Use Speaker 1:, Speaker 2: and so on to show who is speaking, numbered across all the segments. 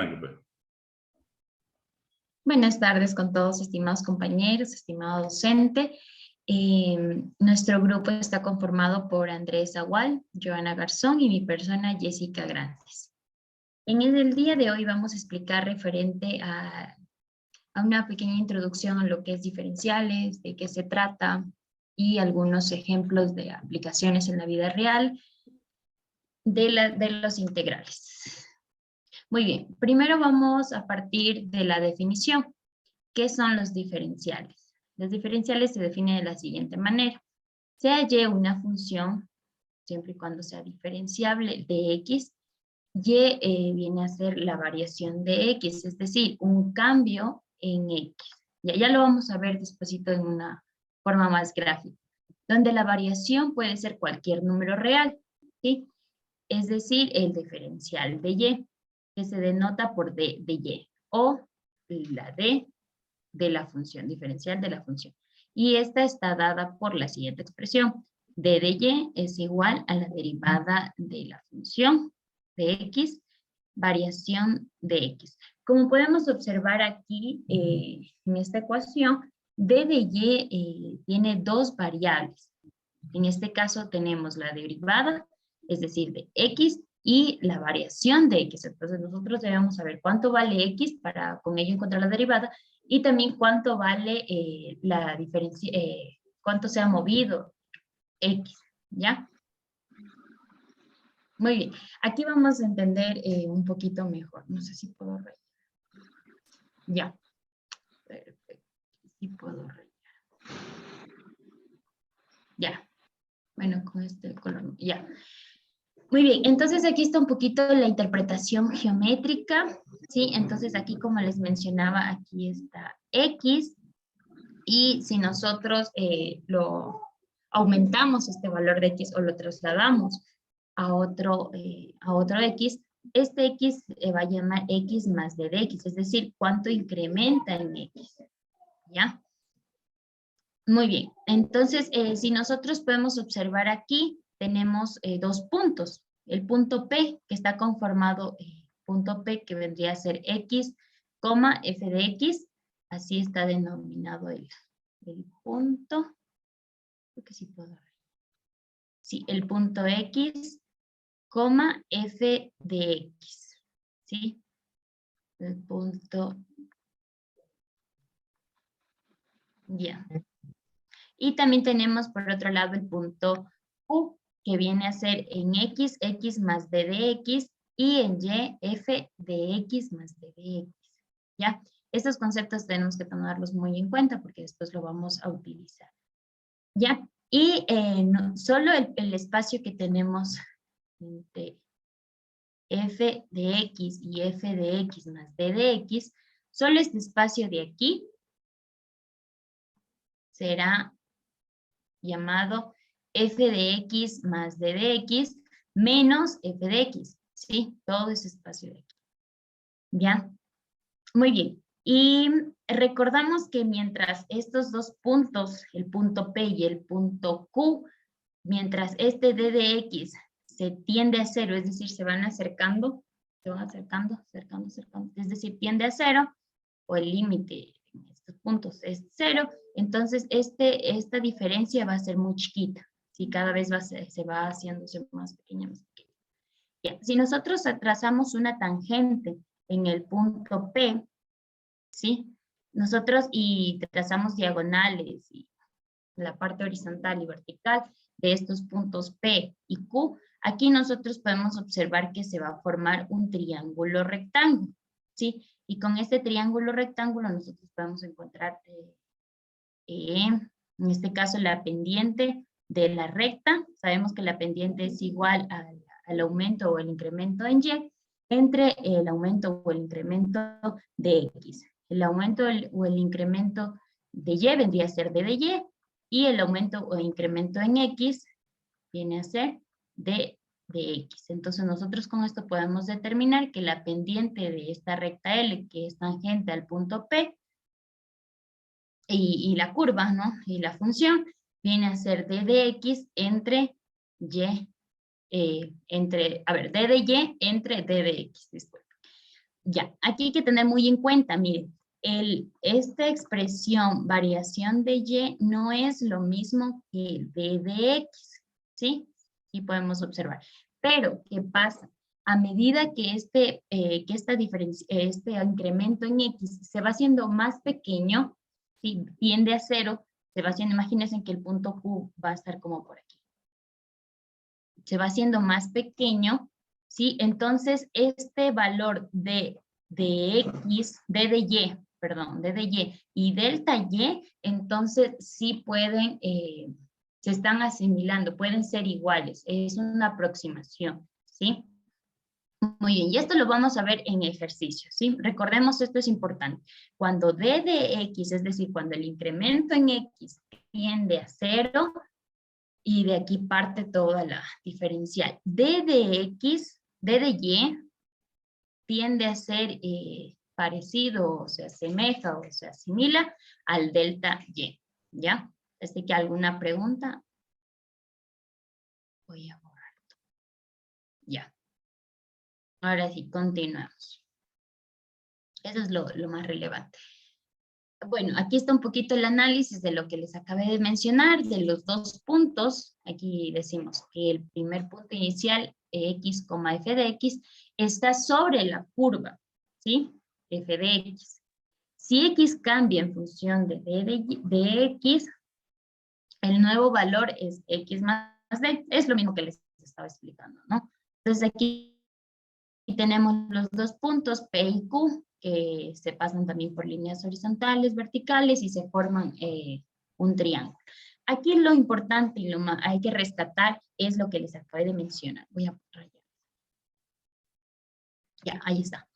Speaker 1: Thank you, Beth.
Speaker 2: Buenas tardes con todos, estimados compañeros, estimado docente. Nuestro grupo está conformado por Andrés Agual, Joana Garzón y mi persona Jessica Grandes. En el día de hoy vamos a explicar referente a una pequeña introducción a lo que es diferenciales, de qué se trata y algunos ejemplos de aplicaciones en la vida real de los integrales. Muy bien, primero vamos a partir de la definición. ¿Qué son los diferenciales? Los diferenciales se definen de la siguiente manera. Sea y una función, siempre y cuando sea diferenciable de x, y viene a ser la variación de x, es decir, un cambio en x. Ya lo vamos a ver despuesito en una forma más gráfica, donde la variación puede ser cualquier número real, ¿sí? Es decir, el diferencial de y, que se denota por d de y, o la d de la función, diferencial de la función. Y esta está dada por la siguiente expresión. D de y es igual a la derivada de la función de x, variación de x. Como podemos observar aquí en esta ecuación, d de y tiene dos variables. En este caso tenemos la derivada, es decir, de x, y la variación de x. Entonces nosotros debemos saber cuánto vale x para con ello encontrar la derivada, y también cuánto vale la diferencia, cuánto se ha movido x, ¿ya? Muy bien, aquí vamos a entender un poquito mejor. No sé si puedo rellenar. Ya, perfecto, sí puedo rellenar. Ya, bueno, con este color, ya. Muy bien, entonces aquí está un poquito la interpretación geométrica, ¿sí? Entonces aquí, como les mencionaba, aquí está x, y si nosotros lo aumentamos este valor de x o lo trasladamos a otro x, este x va a llamar x más d de x, es decir, cuánto incrementa en x, ¿ya? Muy bien, entonces si nosotros podemos observar aquí, tenemos dos puntos. El punto P, que está conformado, punto P, que vendría a ser x, f de x, así está denominado el punto. Creo que sí puedo ver. Sí, el punto x, f de x, ¿sí? El punto, ya. Y también tenemos por otro lado el punto Q, que viene a ser en x, x más d de x, y en y, f de x más d de x, ¿ya? Estos conceptos tenemos que tomarlos muy en cuenta porque después lo vamos a utilizar, ¿ya? Y solo el espacio que tenemos entre f de x y f de x más d de x, solo este espacio de aquí será llamado f de x más d de x menos f de x, ¿sí? Todo ese espacio de aquí, ¿ya? Muy bien. Y recordamos que mientras estos dos puntos, el punto P y el punto Q, mientras este d de x se tiende a cero, es decir, se van acercando, acercando, es decir, tiende a cero, o el límite en estos puntos es cero, entonces esta diferencia va a ser muy chiquita, ¿sí? Cada vez se va haciéndose más pequeña, más pequeña. Ya, si nosotros trazamos una tangente en el punto P, ¿sí? Nosotros y trazamos diagonales y la parte horizontal y vertical de estos puntos P y Q, aquí nosotros podemos observar que se va a formar un triángulo rectángulo, ¿sí? Y con este triángulo rectángulo nosotros podemos encontrar, en este caso, la pendiente de la recta. Sabemos que la pendiente es igual al aumento o el incremento en Y, entre el aumento o el incremento de X. El aumento o el incremento de Y vendría a ser d de Y, y el aumento o incremento en X viene a ser d de X. Entonces nosotros con esto podemos determinar que la pendiente de esta recta L, que es tangente al punto P, y la curva, ¿no? Y la función viene a ser d de X entre Y, d de Y entre d de X, disculpen. Ya, aquí hay que tener muy en cuenta, miren, esta expresión variación de Y no es lo mismo que D de X, ¿sí? Y podemos observar. Pero, ¿qué pasa? A medida que este incremento en X se va haciendo más pequeño, ¿sí? Tiende a cero, se va haciendo, imagínense que el punto Q va a estar como por aquí. Se va haciendo más pequeño, ¿sí? Entonces, este valor de X, de Y, perdón, de Y y delta Y, entonces sí pueden, se están asimilando, pueden ser iguales, es una aproximación, ¿sí? Muy bien, y esto lo vamos a ver en ejercicio, ¿sí? Recordemos, esto es importante. Cuando D de X, es decir, cuando el incremento en X tiende a cero, y de aquí parte toda la diferencial. D de X, D de Y, tiende a ser parecido, o se asemeja, o se asimila al delta Y, ¿ya? Así que alguna pregunta. Voy a borrar. Ya. Ahora sí, continuamos. Eso es lo más relevante. Bueno, aquí está un poquito el análisis de lo que les acabé de mencionar, de los dos puntos. Aquí decimos que el primer punto inicial, x, f de x, está sobre la curva, ¿sí? F de x. Si x cambia en función de de x, el nuevo valor es x más d. Es lo mismo que les estaba explicando, ¿no? Entonces aquí tenemos los dos puntos, P y Q, que se pasan también por líneas horizontales, verticales y se forman un triángulo. Aquí lo importante y lo más hay que rescatar es lo que les acabé de mencionar. Voy a rayar. Ya, ahí está.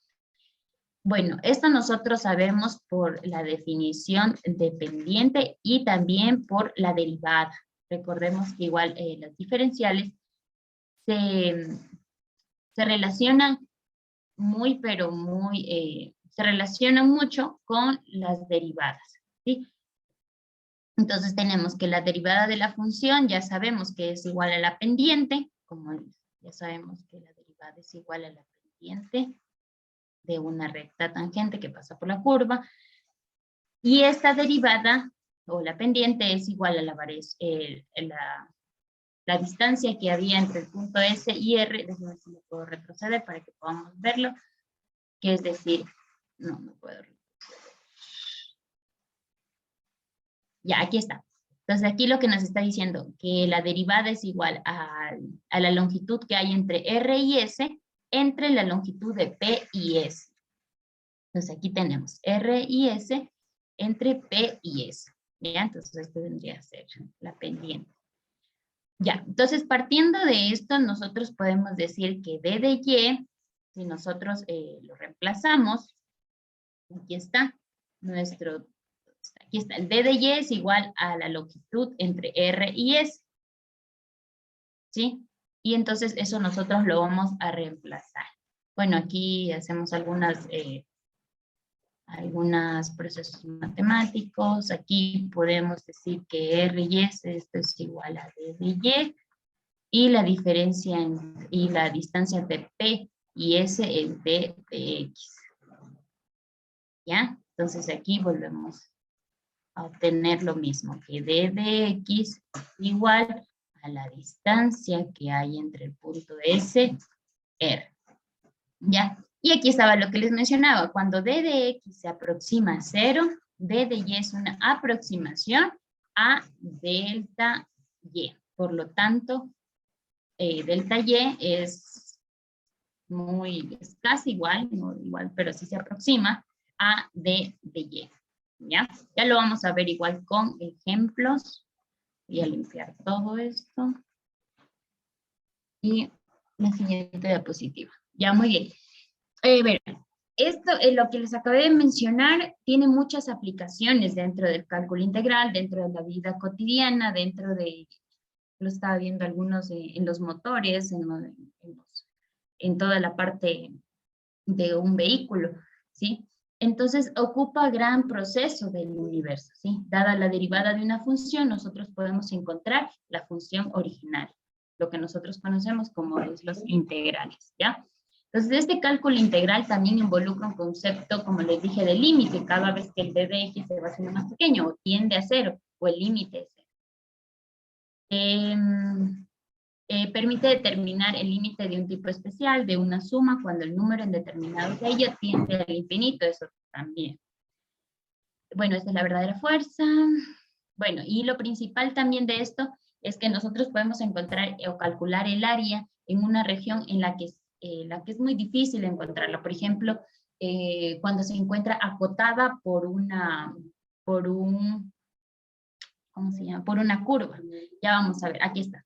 Speaker 2: Bueno, esto nosotros sabemos por la definición dependiente y también por la derivada. Recordemos que igual las diferenciales se relacionan muy, pero muy, se relacionan mucho con las derivadas, ¿sí? Entonces tenemos que la derivada de la función ya sabemos que es igual a la pendiente, como ya sabemos que la derivada es igual a la pendiente de una recta tangente que pasa por la curva, y esta derivada, o la pendiente, es igual a la distancia que había entre el punto S y R. Déjenme ver si lo puedo retroceder para que podamos verlo, que es decir, no puedo retroceder. Ya, aquí está. Entonces aquí lo que nos está diciendo, que la derivada es igual a la longitud que hay entre R y S, entre la longitud de P y S. Entonces aquí tenemos R y S entre P y S. ¿Ya? Entonces esto vendría a ser la pendiente. Ya, entonces partiendo de esto, nosotros podemos decir que D de Y, si nosotros lo reemplazamos, aquí está nuestro, aquí está, el D de Y es igual a la longitud entre R y S, ¿sí? Y entonces eso nosotros lo vamos a reemplazar. Bueno, aquí hacemos algunos procesos matemáticos. Aquí podemos decir que R y S, esto es igual a D de Y, y la diferencia y la distancia entre P y S es D de X. ¿Ya? Entonces aquí volvemos a obtener lo mismo, que D de X es igual a la distancia que hay entre el punto S, R. ¿Ya? Y aquí estaba lo que les mencionaba, cuando D de X se aproxima a 0, D de Y es una aproximación a delta Y. Por lo tanto, delta Y es casi igual, no igual, pero sí se aproxima a D de Y. ¿Ya? Ya lo vamos a ver igual con ejemplos. Voy a limpiar todo esto. Y la siguiente diapositiva. Ya, muy bien. Verán, esto, lo que les acabé de mencionar, tiene muchas aplicaciones dentro del cálculo integral, dentro de la vida cotidiana, dentro de, lo estaba viendo algunos en los motores, en toda la parte de un vehículo, ¿sí? Entonces, ocupa gran proceso del universo, ¿sí? Dada la derivada de una función, nosotros podemos encontrar la función original, lo que nosotros conocemos como los integrales, ¿ya? Entonces, este cálculo integral también involucra un concepto, como les dije, de límite. Cada vez que el b de x se va haciendo más pequeño o tiende a cero, o el límite es cero. Permite determinar el límite de un tipo especial, de una suma, cuando el número en determinado de ella tiende al infinito, eso también. Bueno, esta es la verdadera fuerza. Bueno, y lo principal también de esto es que nosotros podemos encontrar o calcular el área en una región en la que es muy difícil encontrarla. Por ejemplo, cuando se encuentra acotada por ¿cómo se llama? Por una curva. Ya vamos a ver, aquí está.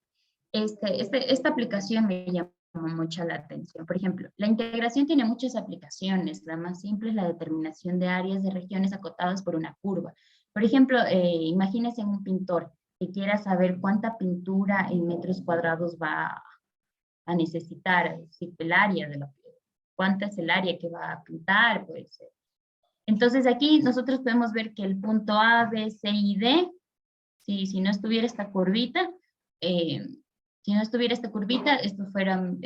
Speaker 2: Esta aplicación me llamó mucho la atención. Por ejemplo, la integración tiene muchas aplicaciones. La más simple es la determinación de áreas de regiones acotadas por una curva. Por ejemplo, imagínense un pintor que quiera saber cuánta pintura en metros cuadrados va a necesitar, si el área cuánta es el área que va a pintar, pues. Entonces aquí nosotros podemos ver que el punto A, B, C y D, si no estuviera esta curvita, si no estuviera esta curvita, esto fuera un,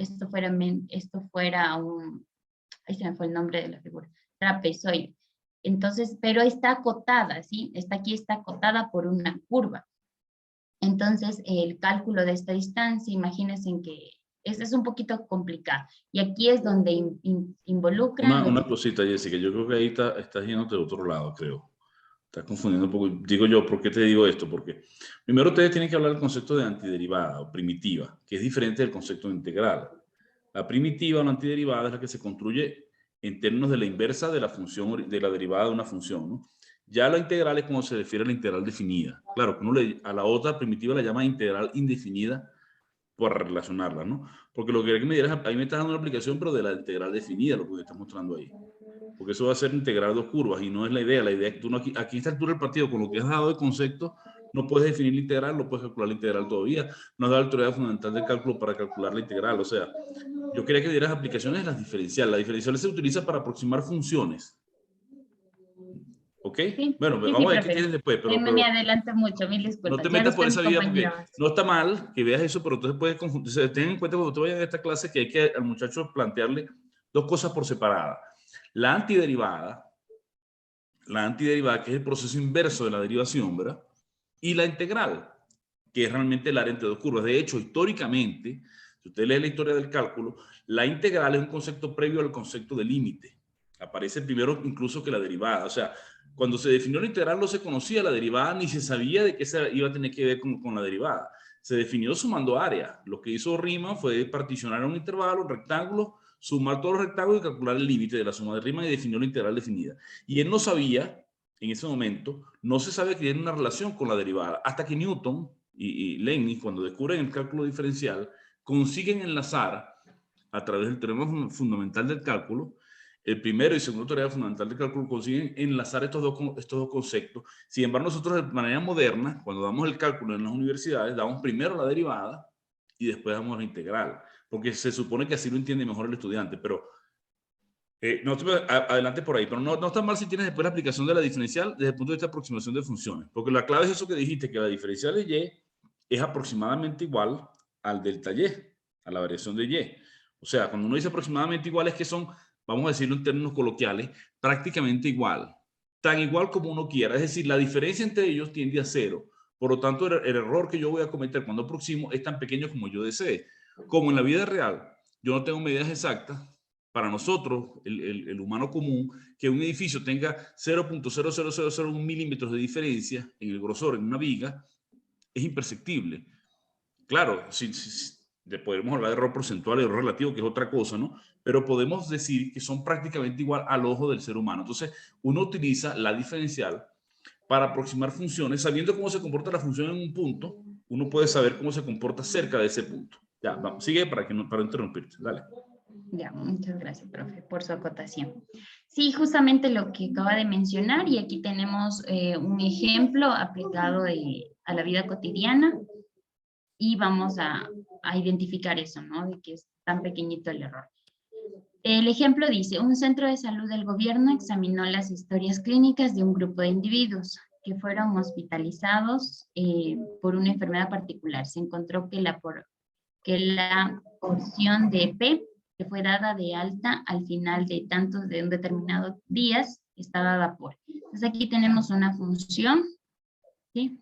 Speaker 2: ahí se me fue el nombre de la figura, trapezoide. Entonces, pero está acotada, ¿sí? Aquí está acotada por una curva. Entonces, el cálculo de esta distancia, imagínense que es un poquito complicado. Y aquí es donde involucra...
Speaker 1: Una cosita, Jessica, yo creo que ahí estás yéndote de otro lado, creo. Estás confundiendo un poco. Digo yo, ¿por qué te digo esto? Porque primero ustedes tienen que hablar del concepto de antiderivada o primitiva, que es diferente del concepto de integral. La primitiva o la antiderivada es la que se construye en términos de la inversa de la función, de la derivada de una función, ¿no? Ya la integral es como se refiere a la integral definida. Claro, que uno a la otra primitiva la llama integral indefinida para relacionarla, ¿no? Porque lo que quería que me dieras, ahí me estás dando una aplicación, pero de la integral definida, lo que estás mostrando ahí. Porque eso va a ser integrar dos curvas y no es la idea. La idea es que tú no, aquí a esta altura del partido, con lo que has dado de concepto, no puedes definir la integral, no puedes calcular la integral todavía. No has dado la teoría fundamental del cálculo para calcular la integral. O sea, yo quería que dieras aplicaciones de las diferenciales. La diferencial se utiliza para aproximar funciones. ¿Ok?
Speaker 2: Sí,
Speaker 1: Bueno,
Speaker 2: sí,
Speaker 1: vamos a ver qué
Speaker 2: profe.
Speaker 1: tienes después,
Speaker 2: Me adelanto mucho, mil
Speaker 1: no te
Speaker 2: disculpas. Ya
Speaker 1: metas por
Speaker 2: después
Speaker 1: esa
Speaker 2: mi
Speaker 1: vía
Speaker 2: compañero.
Speaker 1: porque no está mal que veas eso, pero entonces puedes confundirse. Ten en cuenta cuando te vayas a esta clase que hay que al muchacho plantearle dos cosas por separada. La antiderivada, que es el proceso inverso de la derivación, ¿verdad? Y la integral, que es realmente el área entre dos curvas. De hecho, históricamente, si usted lee la historia del cálculo, la integral es un concepto previo al concepto de límite. Aparece primero incluso que la derivada. O sea, cuando se definió la integral no se conocía la derivada ni se sabía de qué se iba a tener que ver con la derivada. Se definió sumando áreas. Lo que hizo Riemann fue particionar un intervalo, un rectángulo, sumar todos los rectángulos y calcular el límite de la suma de Riemann y definió la integral definida. Y él no sabía, en ese momento, no se sabe que tiene una relación con la derivada, hasta que Newton y Leibniz, cuando descubren el cálculo diferencial, consiguen enlazar a través del teorema fundamental del cálculo, el primero y segundo teorema fundamental del cálculo, consiguen enlazar estos dos conceptos. Sin embargo, nosotros de manera moderna, cuando damos el cálculo en las universidades, damos primero la derivada y después damos la integral, porque se supone que así lo entiende mejor el estudiante, pero no adelante por ahí, pero no está mal si tienes después la aplicación de la diferencial desde el punto de vista de aproximación de funciones, porque la clave es eso que dijiste, que la diferencial de y es aproximadamente igual al delta y, a la variación de y. O sea, cuando uno dice aproximadamente igual es que son, vamos a decirlo en términos coloquiales, prácticamente igual, tan igual como uno quiera, es decir, la diferencia entre ellos tiende a cero. Por lo tanto, el error que yo voy a cometer cuando aproximo es tan pequeño como yo desee. Como en la vida real, yo no tengo medidas exactas, para nosotros, el humano común, que un edificio tenga 0.00001 milímetros de diferencia en el grosor en una viga, es imperceptible. Claro, podemos hablar de error porcentual y error relativo, que es otra cosa, ¿no? Pero podemos decir que son prácticamente igual al ojo del ser humano. Entonces, uno utiliza la diferencial para aproximar funciones, sabiendo cómo se comporta la función en un punto, uno puede saber cómo se comporta cerca de ese punto. Ya, vamos, sigue para interrumpirte, dale.
Speaker 2: Ya, muchas gracias, profe, por su acotación. Sí, justamente lo que acaba de mencionar, y aquí tenemos un ejemplo aplicado a la vida cotidiana, y vamos a identificar eso, ¿no? De que es tan pequeñito el error. El ejemplo dice, un centro de salud del gobierno examinó las historias clínicas de un grupo de individuos que fueron hospitalizados por una enfermedad particular. Se encontró que la porción de P que fue dada de alta al final de tantos de un determinado días, está dada por. Entonces aquí tenemos una función, ¿sí?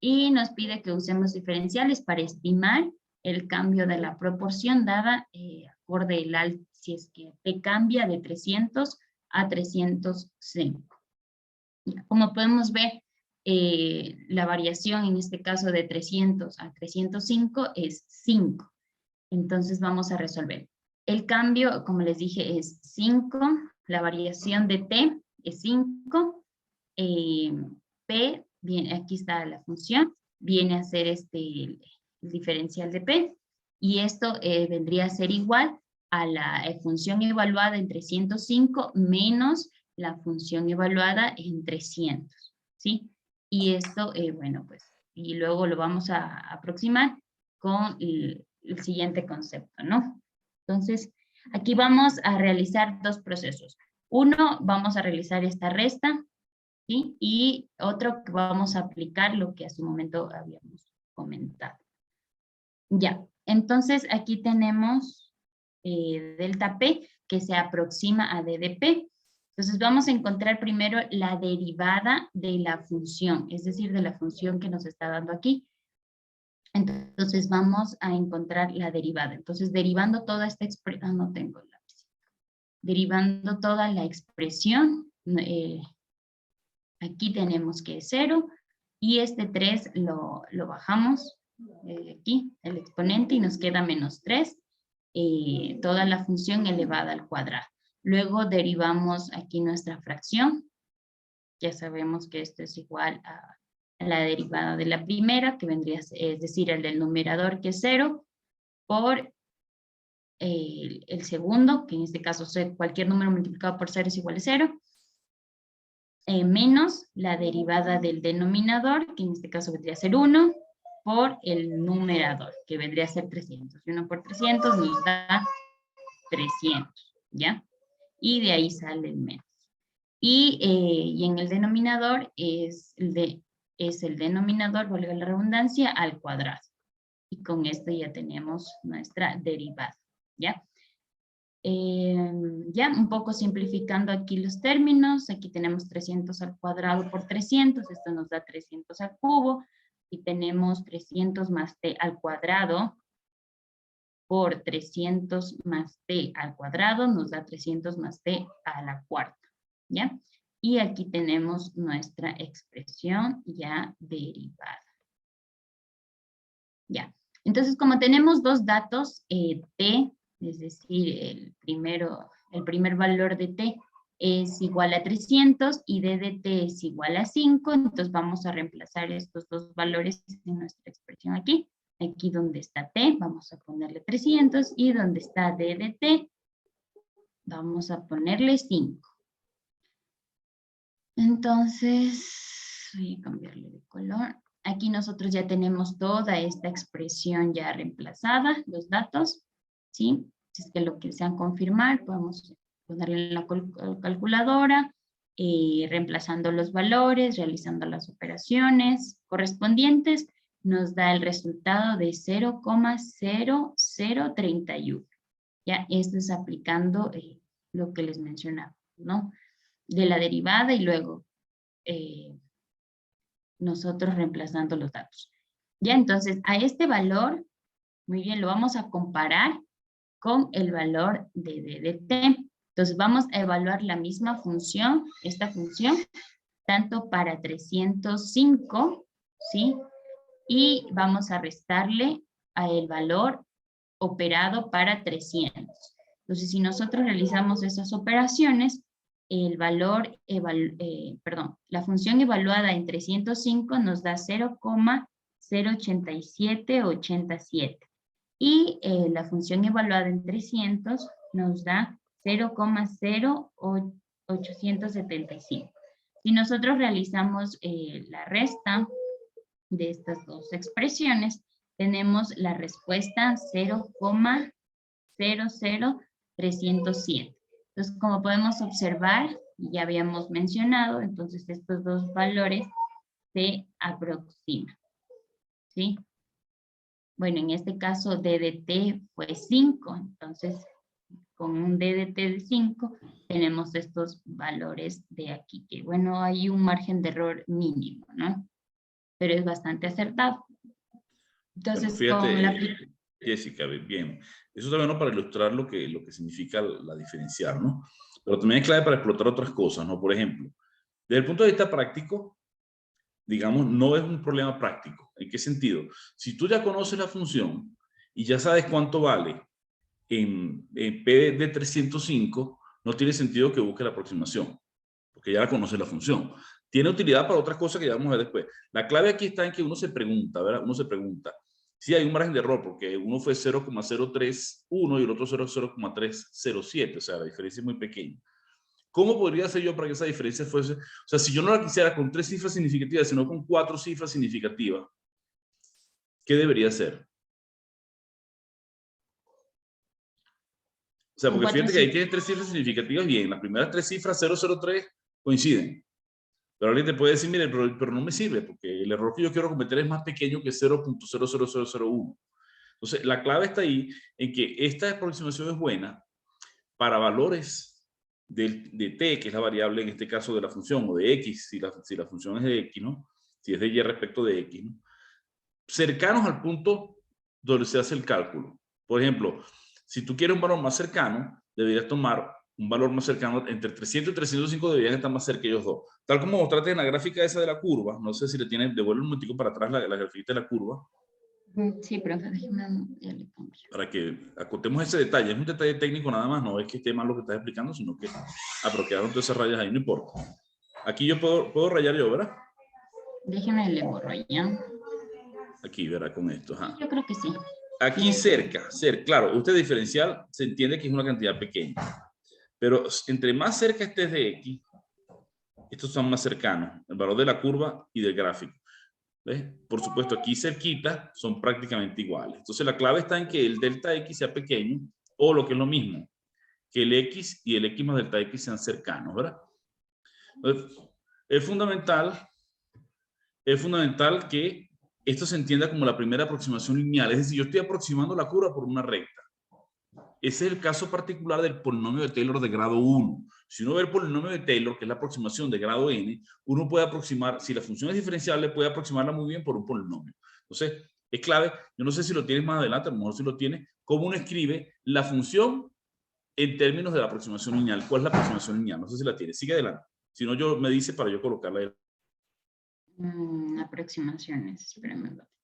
Speaker 2: Y nos pide que usemos diferenciales para estimar el cambio de la proporción dada acorde el alta, si es que P cambia de 300 a 305. Como podemos ver, la variación en este caso de 300 a 305 es 5. Entonces vamos a resolver. El cambio, como les dije, es 5. La variación de T es 5. P, bien, aquí está la función, viene a ser el diferencial de P. Y esto vendría a ser igual a la función evaluada en 305 menos la función evaluada en 300, ¿sí? Y esto, bueno, pues, y luego lo vamos a aproximar con el siguiente concepto, ¿no? Entonces, aquí vamos a realizar dos procesos. Uno, vamos a realizar esta resta, ¿sí? Y otro que vamos a aplicar lo que hace un momento habíamos comentado. Ya, entonces aquí tenemos delta P que se aproxima a DDP. Entonces vamos a encontrar primero la derivada de la función, es decir, de la función que nos está dando aquí. Entonces vamos a encontrar la derivada. Entonces derivando toda esta expresión, no tengo lápiz. Derivando toda la expresión, aquí tenemos que es 0 y este 3 lo bajamos aquí, el exponente, y nos queda menos 3, toda la función elevada al cuadrado. Luego derivamos aquí nuestra fracción. Ya sabemos que esto es igual a la derivada de la primera, que vendría, es decir, el del numerador, que es 0, por el segundo, que en este caso cualquier número multiplicado por 0 es igual a 0, menos la derivada del denominador, que en este caso vendría a ser 1, por el numerador, que vendría a ser 300. Y 1 por 300 nos da 300, ¿ya? Y de ahí sale el menos. Y en el denominador es el denominador, valga la redundancia, al cuadrado. Y con esto ya tenemos nuestra derivada, ¿ya? Ya un poco simplificando aquí los términos, aquí tenemos 300 al cuadrado por 300, esto nos da 300 al cubo, y tenemos 300 más t al cuadrado por 300 más t al cuadrado, nos da 300 más t a la cuarta, ¿ya? Y aquí tenemos nuestra expresión ya derivada. Ya, entonces como tenemos dos datos, t, es decir, el primer valor de t es igual a 300 y d de t es igual a 5, entonces vamos a reemplazar estos dos valores en nuestra expresión aquí. Aquí donde está t, vamos a ponerle 300, y donde está d de t, vamos a ponerle 5. Entonces, voy a cambiarle de color. Aquí nosotros ya tenemos toda esta expresión ya reemplazada, los datos, ¿sí? Si es que lo que desean confirmar, podemos ponerle en la calculadora, reemplazando los valores, realizando las operaciones correspondientes, nos da el resultado de 0,0031. Ya, esto es aplicando lo que les mencionaba, ¿no? De la derivada y luego nosotros reemplazando los datos. Ya, entonces, a este valor, muy bien, lo vamos a comparar con el valor de d de t. Entonces, vamos a evaluar la misma función, esta función, tanto para 305, ¿sí? Y vamos a restarle el valor operado para 300. Entonces, si nosotros realizamos esas operaciones, el valor, la función evaluada en 305 nos da 0,08787. Y la función evaluada en 300 nos da 0,0875. Si nosotros realizamos la resta de estas dos expresiones, tenemos la respuesta 0,00307. Entonces, como podemos observar, ya habíamos mencionado, entonces estos dos valores se aproximan, ¿sí? Bueno, en este caso d de t fue 5, entonces
Speaker 3: con un DDT de 5, tenemos estos valores de aquí, que bueno, hay un margen de error mínimo, ¿no? Pero es bastante acertado. Entonces,
Speaker 1: bueno,
Speaker 3: con la...
Speaker 1: fíjate, Jessica, bien. Eso está bueno para ilustrar lo que significa la diferencial, ¿no? Pero también es clave para explotar otras cosas, ¿no? Por ejemplo, desde el punto de vista práctico, digamos, no es un problema práctico. ¿En qué sentido? Si tú ya conoces la función y ya sabes cuánto vale en P de 305, no tiene sentido que busques la aproximación, porque ya la conoces la función. Tiene utilidad para otras cosas que ya vamos a ver después. La clave aquí está en que uno se pregunta, ¿verdad? Uno se pregunta si hay un margen de error, porque uno fue 0,031 y el otro 0,307, o sea, la diferencia es muy pequeña. ¿Cómo podría hacer yo para que esa diferencia fuese? O sea, si yo no la quisiera con 3 cifras significativas, sino con 4 cifras significativas, ¿qué debería hacer? O sea, porque fíjate que ahí tienes 3 cifras significativas, bien, las primeras 3 cifras, 003, coinciden. Pero alguien te puede decir, mire, pero no me sirve, porque el error que yo quiero cometer es más pequeño que 0.00001. Entonces, la clave está ahí en que esta aproximación es buena para valores de t, que es la variable en este caso de la función, o de x, si la función es de x, ¿no? Si es de y respecto de x, ¿no? Cercanos al punto donde se hace el cálculo. Por ejemplo, si tú quieres un valor más cercano, deberías tomar un valor más cercano, entre 300 y 305 deberían estar más cerca ellos dos. Tal como mostraste en la gráfica esa de la curva, no sé si le tienes, devuelve un momentico para atrás la gráfica de la curva.
Speaker 3: Sí, profe, déjeme, ya le cambio.
Speaker 1: Para que acotemos ese detalle. Es un detalle técnico nada más, no es que esté mal lo que estás explicando, sino que, pero quedaron todas esas rayas ahí, no importa. Aquí yo puedo rayar yo, ¿verdad?
Speaker 3: Déjeme le borro ya.
Speaker 1: Aquí, ¿verdad? Con esto, ajá.
Speaker 3: Yo creo que sí.
Speaker 1: Aquí cerca, claro, usted diferencial se entiende que es una cantidad pequeña, pero entre más cerca estés de X, estos son más cercanos, el valor de la curva y del gráfico. ¿Ves? Por supuesto, aquí cerquita son prácticamente iguales. Entonces la clave está en que el delta X sea pequeño, o lo que es lo mismo, que el X y el X más delta X sean cercanos, ¿verdad? Entonces, es fundamental que esto se entienda como la primera aproximación lineal, es decir, yo estoy aproximando la curva por una recta. Ese es el caso particular del polinomio de Taylor de grado 1. Si uno ve el polinomio de Taylor, que es la aproximación de grado n, uno puede aproximar, si la función es diferenciable, puede aproximarla muy bien por un polinomio. Entonces, es clave, yo no sé si lo tienes más adelante, a lo mejor si lo tienes, cómo uno escribe la función en términos de la aproximación lineal. ¿Cuál es la aproximación lineal? No sé si la tienes. Sigue adelante. Si no, yo me dice para yo colocarla ahí.
Speaker 3: Aproximaciones, espérenme un ratito.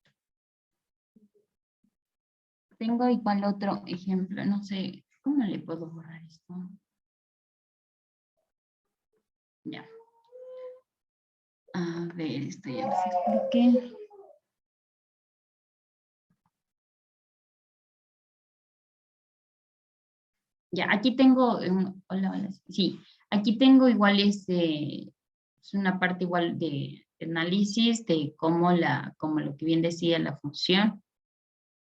Speaker 3: Tengo igual otro ejemplo, no sé, ¿cómo le puedo borrar esto? Ya. A ver, esto ya les expliqué. Ya, aquí tengo, hola, sí, aquí tengo igual es una parte igual de análisis de cómo como lo que bien decía la función,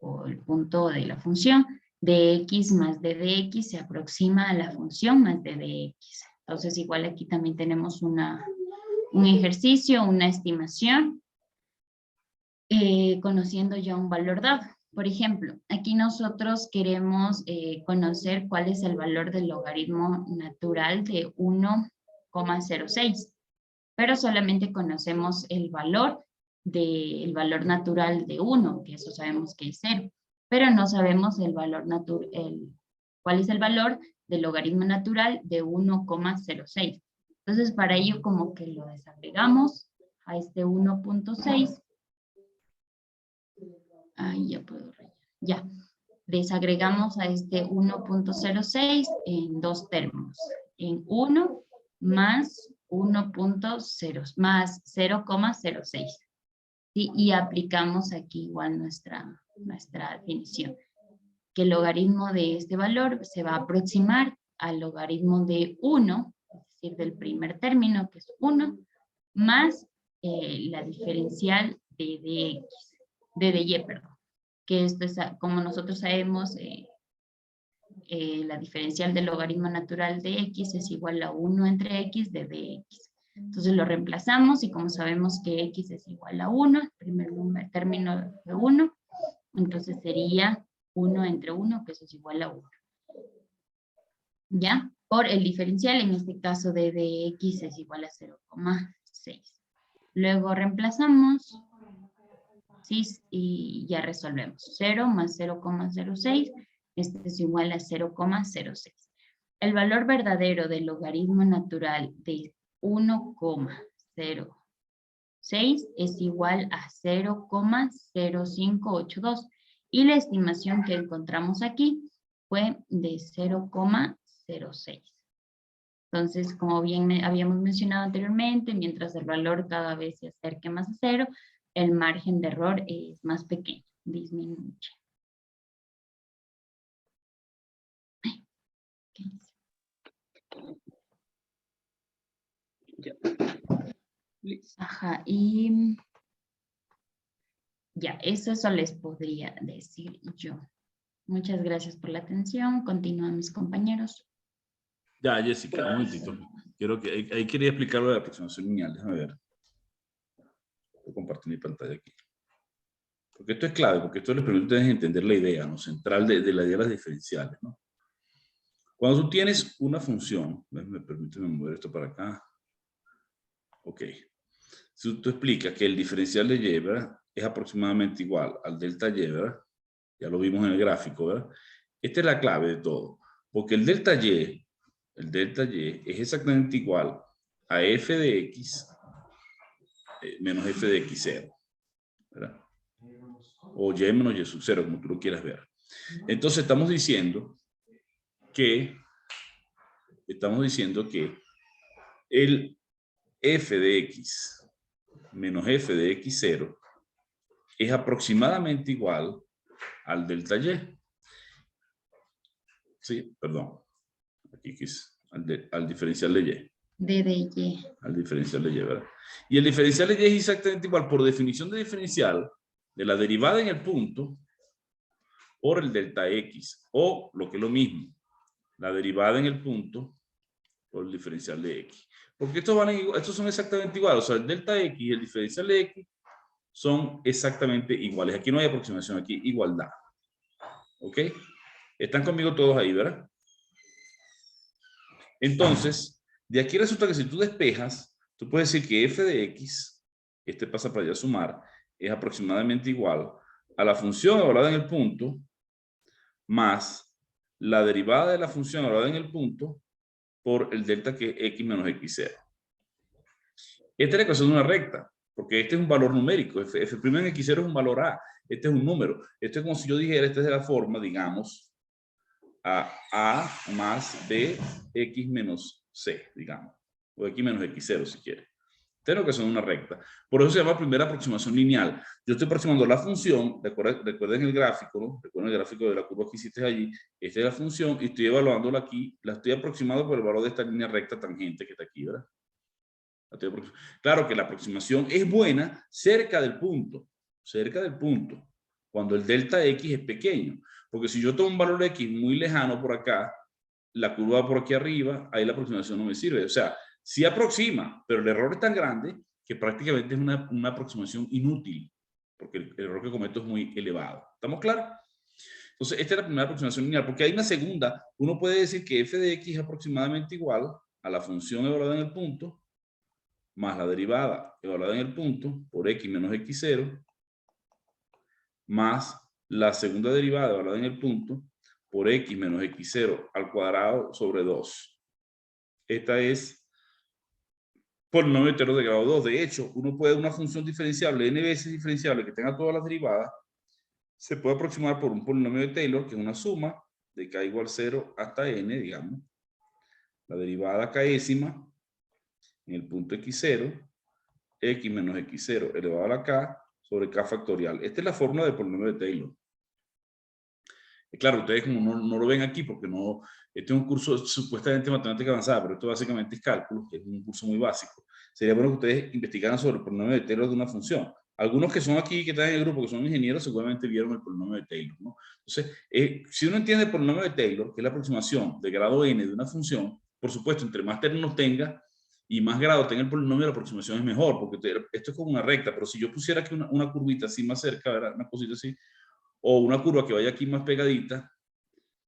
Speaker 3: o el punto de la función, de x más d de x se aproxima a la función más d de x. Entonces igual aquí también tenemos un ejercicio, una estimación, conociendo ya un valor dado. Por ejemplo, aquí nosotros queremos conocer cuál es el valor del logaritmo natural de 1,06, pero solamente conocemos el valor natural de 1, que eso sabemos que es 0, pero no sabemos el valor cuál es el valor del logaritmo natural de 1,06. Entonces, para ello como que lo desagregamos a este 1,6. Ahí ya puedo rayar. Ya. Desagregamos a este 1,06 en dos términos. En 1 más 1,0 más 0,06. ¿Sí? Y aplicamos aquí igual nuestra definición. Que el logaritmo de este valor se va a aproximar al logaritmo de 1, es decir, del primer término, que es 1, más la diferencial de dy, perdón. Que esto es, como nosotros sabemos, la diferencial del logaritmo natural de x es igual a 1 entre x de dx. Entonces lo reemplazamos y como sabemos que x es igual a 1, el primer término de 1, entonces sería 1 entre 1, que eso es igual a 1. ¿ya? Por el diferencial, en este caso de x es igual a 0,6. Luego reemplazamos, ¿sí? Y ya resolvemos. 0 más 0,06, este es igual a 0,06. El valor verdadero del logaritmo natural de 1,06 es igual a 0,0582. Y la estimación que encontramos aquí fue de 0,06. Entonces, como bien habíamos mencionado anteriormente, mientras el valor cada vez se acerque más a 0, el margen de error es más pequeño, disminuye.
Speaker 4: Ya.
Speaker 3: Ajá, y ya, eso les podría decir yo. Muchas gracias por la atención. Continúan mis compañeros.
Speaker 1: Ya, Jessica, un momentito. Quiero que, ahí quería explicar lo de la aproximación lineal. Déjame ver. Voy a compartir mi pantalla aquí. Porque esto es clave, porque esto les permite a ustedes entender la idea, ¿no? Central de la idea de las diferenciales, ¿no? Cuando tú tienes una función, permíteme mover esto para acá. Ok. Si tú explicas que el diferencial de y, ¿verdad?, es aproximadamente igual al delta y, ¿verdad? Ya lo vimos en el gráfico, ¿verdad? Esta es la clave de todo. Porque el delta y es exactamente igual a f de x menos f de x0, ¿verdad? O y menos y sub 0, como tú lo quieras ver. Entonces estamos diciendo que el f de x menos f de x0 es aproximadamente igual al delta y. Sí, perdón. Aquí es al diferencial de y.
Speaker 3: De y.
Speaker 1: Al diferencial de y, ¿verdad? Y el diferencial de y es exactamente igual, por definición de diferencial, de la derivada en el punto por el delta x, o lo que es lo mismo, la derivada en el punto por el diferencial de x. Porque estos son exactamente iguales, o sea, el delta x y el diferencial de x son exactamente iguales. Aquí no hay aproximación, aquí igualdad. ¿Ok? ¿Están conmigo todos ahí, verdad? Entonces, de aquí resulta que si tú despejas, tú puedes decir que f de x, este pasa para allá a sumar, es aproximadamente igual a la función evaluada en el punto más la derivada de la función evaluada en el punto por el delta que es x menos x0. Esta es la ecuación de una recta, porque este es un valor numérico. F' en x0 es un valor A. Este es un número. Esto es como si yo dijera, esta es de la forma, digamos, a más b x menos c, digamos. O x menos x0, si quiere. Esta es la ecuación de una recta. Por eso se llama primera aproximación lineal. Yo estoy aproximando la función, recuerden el gráfico, ¿no? Recuerden el gráfico de la curva que hiciste allí. Esta es la función y estoy evaluándola aquí. La estoy aproximando por el valor de esta línea recta tangente que está aquí, ¿verdad? Claro que la aproximación es buena cerca del punto, cuando el delta x es pequeño, porque si yo tomo un valor x muy lejano por acá, la curva va por aquí arriba, ahí la aproximación no me sirve. O sea, sí aproxima, pero el error es tan grande que prácticamente es una aproximación inútil, porque el error que cometo es muy elevado. ¿Estamos claros? Entonces, esta es la primera aproximación lineal, porque hay una segunda. Uno puede decir que f de x es aproximadamente igual a la función evaluada en el punto más la derivada evaluada en el punto por x menos x0 más la segunda derivada evaluada en el punto por x menos x0 al cuadrado sobre 2. Esta es polinomio entero de grado 2. De hecho, uno puede una función diferenciable, n veces diferenciable, que tenga todas las derivadas, se puede aproximar por un polinomio de Taylor, que es una suma de k igual 0 hasta n, digamos. La derivada késima en el punto x0, x menos x0 elevado a la k sobre k factorial. Esta es la fórmula del polinomio de Taylor. Claro, ustedes como no lo ven aquí porque no, este es un curso supuestamente de matemática avanzada, pero esto básicamente es cálculo, que es un curso muy básico. Sería bueno que ustedes investigaran sobre el polinomio de Taylor de una función. Algunos que son aquí, que están en el grupo, que son ingenieros, seguramente vieron el polinomio de Taylor, ¿no? Entonces, si uno entiende el polinomio de Taylor, que es la aproximación de grado n de una función, por supuesto, entre más términos tenga y más grado tenga el polinomio, la aproximación es mejor, porque esto es como una recta, pero si yo pusiera aquí una curvita así más cerca, ¿verdad? Una cosita así, o una curva que vaya aquí más pegadita,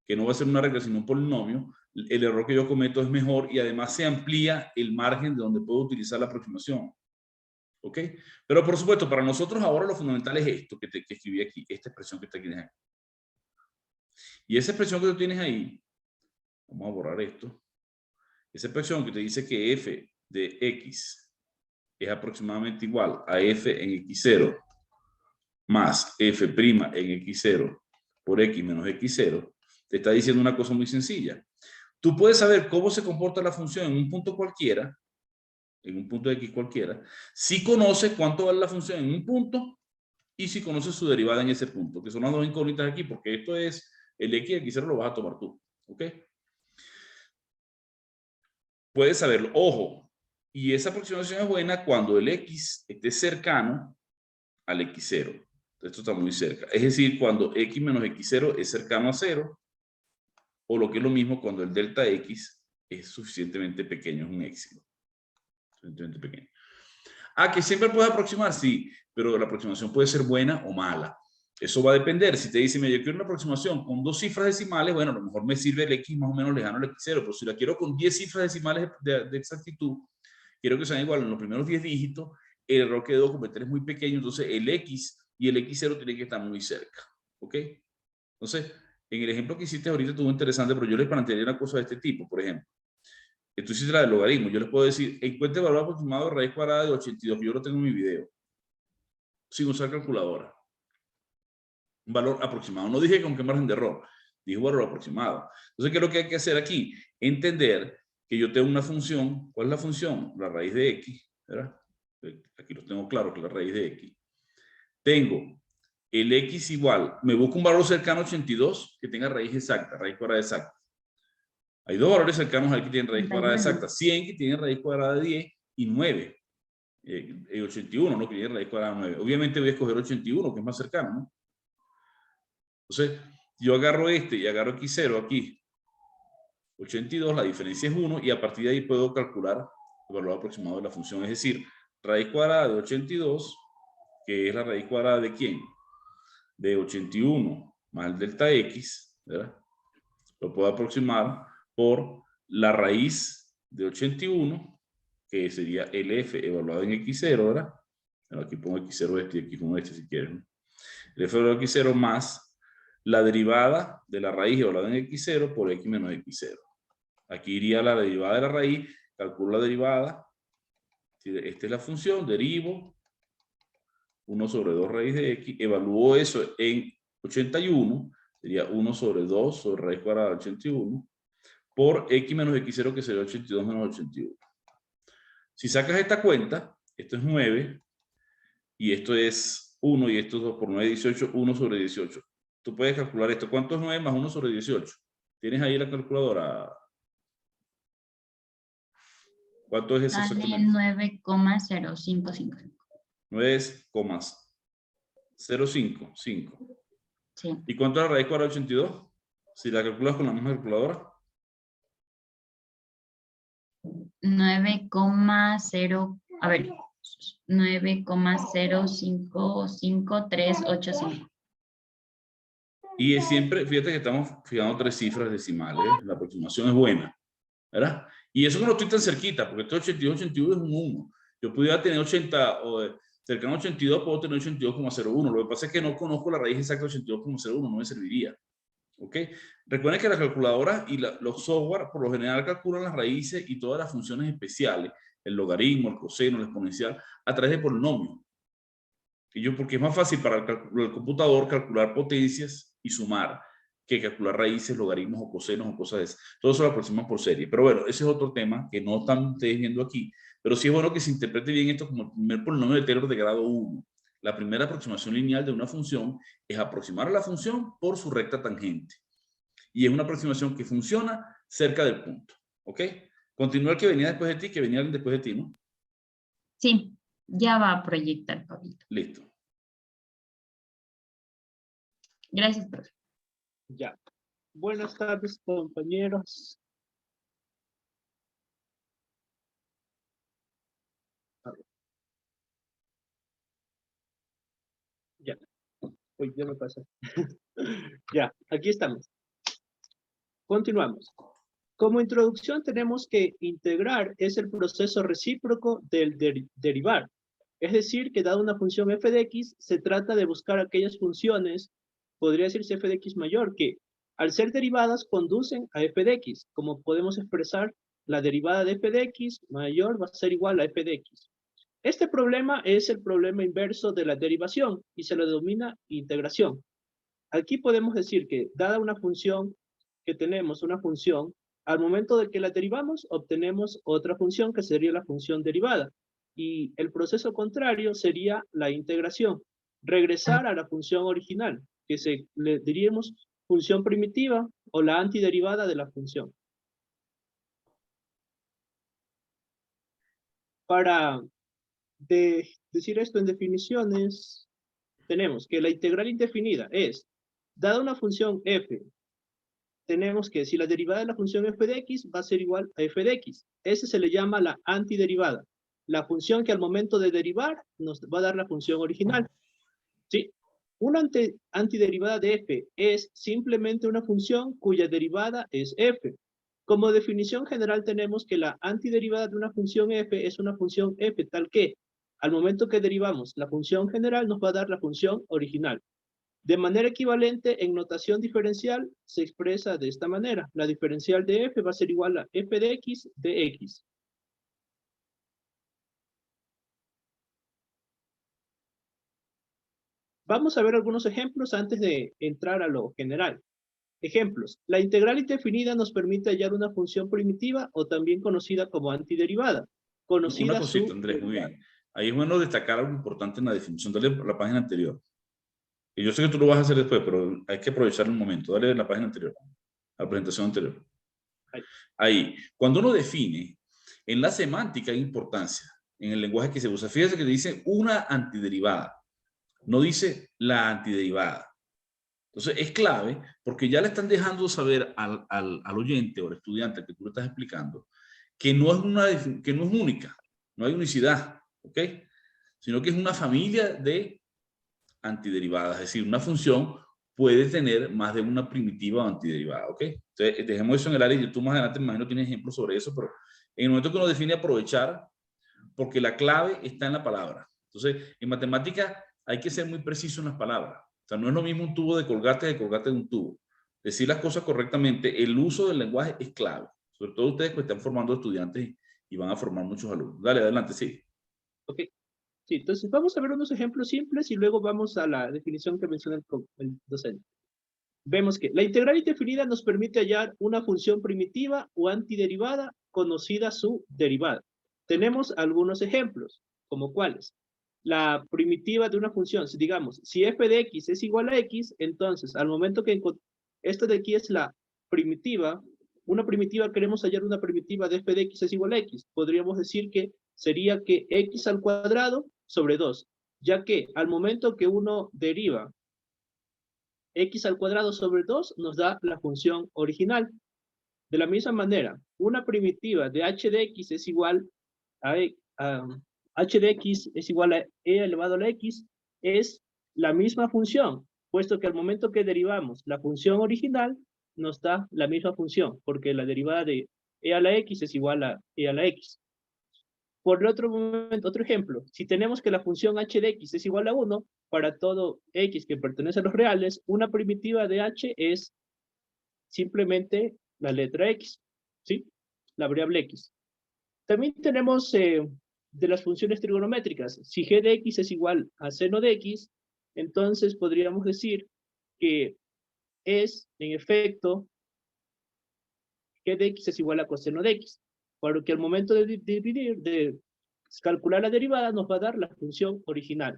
Speaker 1: que no va a ser una recta sino un polinomio, el error que yo cometo es menor y además se amplía el margen de donde puedo utilizar la aproximación. ¿Ok? Pero por supuesto, para nosotros ahora lo fundamental es esto que escribí aquí, esta expresión que tienes aquí. Y esa expresión que tú tienes ahí, vamos a borrar esto, esa expresión que te dice que f de x es aproximadamente igual a f en x0 más f' en x0 por x menos x0, te está diciendo una cosa muy sencilla. Tú puedes saber cómo se comporta la función en un punto cualquiera, en un punto de x cualquiera, si conoces cuánto vale la función en un punto y si conoces su derivada en ese punto, que son las dos incógnitas aquí, porque esto es el x y el x0 lo vas a tomar tú. ¿Ok? Puedes saberlo. Ojo, y esa aproximación es buena cuando el x esté cercano al x0. Esto está muy cerca. Es decir, cuando x menos x0 es cercano a 0, o lo que es lo mismo cuando el delta x es suficientemente pequeño, es un éxito. Suficientemente pequeño. Que siempre puedes aproximar, sí, pero la aproximación puede ser buena o mala. Eso va a depender. Si te dicen, yo quiero una aproximación con 2 cifras decimales, bueno, a lo mejor me sirve el x más o menos lejano al x0, pero si la quiero con 10 cifras decimales de exactitud, quiero que sean iguales en los primeros 10 dígitos, el error que debo cometer es muy pequeño, entonces el x y el x0 tienen que estar muy cerca. ¿Ok? Entonces, en el ejemplo que hiciste ahorita estuvo interesante, pero yo les plantearía una cosa de este tipo, por ejemplo. Tú hiciste la del logaritmo. Yo les puedo decir, encuentre el valor aproximado de raíz cuadrada de 82, que yo lo tengo en mi video, sin usar calculadora. Un valor aproximado. No dije con qué margen de error, dije un valor aproximado. Entonces, ¿qué es lo que hay que hacer aquí? Entender que yo tengo una función. ¿Cuál es la función? La raíz de x, ¿verdad? Aquí lo tengo claro, que es la raíz de x. Tengo el x igual, me busco un valor cercano a 82 que tenga raíz exacta, raíz cuadrada exacta. Hay dos valores cercanos al que tienen raíz cuadrada exacta. 100 que tienen raíz cuadrada de 10 y 9. 81, ¿no? Que tiene raíz cuadrada de 9. Obviamente voy a escoger 81, que es más cercano, ¿no? Entonces, yo agarro este y agarro x0 aquí. 82, la diferencia es 1 y a partir de ahí puedo calcular el valor aproximado de la función. Es decir, raíz cuadrada de 82, que es la raíz cuadrada de ¿quién? De 81 más el delta x, ¿verdad? Lo puedo aproximar por la raíz de 81, que sería el f evaluado en x0, ¿verdad? Bueno, aquí pongo x0 este y aquí pongo este si quieren. El f evaluado en x0 más la derivada de la raíz evaluada en x0 por x menos x0. Aquí iría la derivada de la raíz, calculo la derivada. Esta es la función, derivo 1 sobre 2 raíz de x, evalúo eso en 81, sería 1 sobre 2 sobre raíz cuadrada de 81, por x menos x0, que sería 82 menos 81. Si sacas esta cuenta, esto es 9, y esto es 1, y esto es 2 por 9, 18, 1 sobre 18. Tú puedes calcular esto. ¿Cuánto es 9 más 1 sobre 18? ¿Tienes ahí la calculadora? ¿Cuánto es eso
Speaker 3: Sale
Speaker 1: exactamente?
Speaker 3: 9,055.
Speaker 1: 9,055.
Speaker 3: Sí.
Speaker 1: ¿Y cuánto es la raíz cuadrada de 82? Si la calculas con la misma calculadora.
Speaker 3: 9,0, a ver, 9,055385.
Speaker 1: Y siempre, fíjate que estamos fijando 3 cifras decimales. La aproximación es buena, ¿verdad? Y eso que no estoy tan cerquita, porque esto 82, 81 es un 1. Yo pudiera tener 80, o cercano a 82, puedo tener 82,01. Lo que pasa es que no conozco la raíz exacta de 82,01, no me serviría. ¿Ok? Recuerden que las calculadoras y los software por lo general calculan las raíces y todas las funciones especiales, el logaritmo, el coseno, el exponencial, a través de polinomios. Porque es más fácil para el computador calcular potencias y sumar que calcular raíces, logaritmos o cosenos o cosas de esas. Todo eso lo aproximan por serie. Pero bueno, ese es otro tema que no están ustedes viendo aquí. Pero sí es bueno que se interprete bien esto como el primer polinomio de Taylor de grado 1. La primera aproximación lineal de una función es aproximar a la función por su recta tangente. Y es una aproximación que funciona cerca del punto. ¿Ok? Continúa el que venía después de ti, que venía después de ti, ¿no?
Speaker 3: Sí, ya va a proyectar, Pablito.
Speaker 1: Listo.
Speaker 3: Gracias, profe.
Speaker 4: Ya. Buenas tardes, compañeros. Ya. Uy, ya me pasé. Ya, aquí estamos. Continuamos. Como introducción tenemos que integrar es el proceso recíproco del derivar. Es decir, que dada una función f de x, se trata de buscar aquellas funciones, podría decirse f de x mayor, que al ser derivadas conducen a f de x. Como podemos expresar, la derivada de f de x mayor va a ser igual a f de x. Este problema es el problema inverso de la derivación y se lo denomina integración. Aquí podemos decir que dada una función que tenemos, una función, al momento de que la derivamos, obtenemos otra función que sería la función derivada. Y el proceso contrario sería la integración, regresar a la función original, que le diríamos función primitiva o la antiderivada de la función. Para decir esto en definiciones, tenemos que la integral indefinida es, dada una función f, tenemos que si la derivada de la función f de x va a ser igual a f de x. Ese se le llama la antiderivada. La función que al momento de derivar nos va a dar la función original. ¿Sí? Una antiderivada de f es simplemente una función cuya derivada es f. Como definición general tenemos que la antiderivada de una función f es una función f tal que al momento que derivamos la función general nos va a dar la función original. De manera equivalente, en notación diferencial, se expresa de esta manera. La diferencial de f va a ser igual a f de x de x. Vamos a ver algunos ejemplos antes de entrar a lo general. Ejemplos. La integral indefinida nos permite hallar una función primitiva o también conocida como antiderivada.
Speaker 1: Una cosita, Andrés, muy bien. Ahí es bueno destacar algo importante en la definición. Dale a la página anterior. Y yo sé que tú lo vas a hacer después, pero hay que aprovechar el momento. Dale a la página anterior, a la presentación anterior. Ahí. Cuando uno define, en la semántica hay importancia, en el lenguaje que se usa. Fíjese que dice una antiderivada, no dice la antiderivada. Entonces es clave porque ya le están dejando saber al oyente o al estudiante que tú le estás explicando que no es única, no hay unicidad, ¿ok? Sino que es una familia de antiderivadas, es decir, una función puede tener más de una primitiva o antiderivada, ¿ok? Entonces, dejemos eso en el área y tú más adelante me imagino tienes ejemplos sobre eso, pero en el momento que uno define aprovechar, porque la clave está en la palabra. Entonces, en matemática hay que ser muy preciso en las palabras. O sea, no es lo mismo un tubo de colgate de un tubo. Decir las cosas correctamente, el uso del lenguaje es clave. Sobre todo ustedes que están formando estudiantes y van a formar muchos alumnos. Dale, adelante, sí.
Speaker 4: Ok. Sí, entonces vamos a ver unos ejemplos simples y luego vamos a la definición que menciona el docente. Vemos que la integral indefinida nos permite hallar una función primitiva o antiderivada conocida su derivada. Tenemos algunos ejemplos, como cuáles. La primitiva de una función, digamos, si f de x es igual a x, entonces al momento que esto de aquí es la primitiva, una primitiva, queremos hallar una primitiva de f de x es igual a x, podríamos decir que sería que x al cuadrado sobre 2, ya que al momento que uno deriva x al cuadrado sobre 2 nos da la función original. De la misma manera, una primitiva de h de x es igual a h de x es igual a e elevado a la x, es la misma función, puesto que al momento que derivamos la función original, nos da la misma función, porque la derivada de e a la x es igual a e a la x. Por el otro ejemplo, si tenemos que la función h de x es igual a 1, para todo x que pertenece a los reales, una primitiva de h es simplemente la letra x, ¿sí? La variable x. También tenemos de las funciones trigonométricas. Si g de x es igual a seno de x, entonces podríamos decir que es, en efecto, g de x es igual a coseno de x. Porque al momento de dividir, de calcular la derivada, nos va a dar la función original.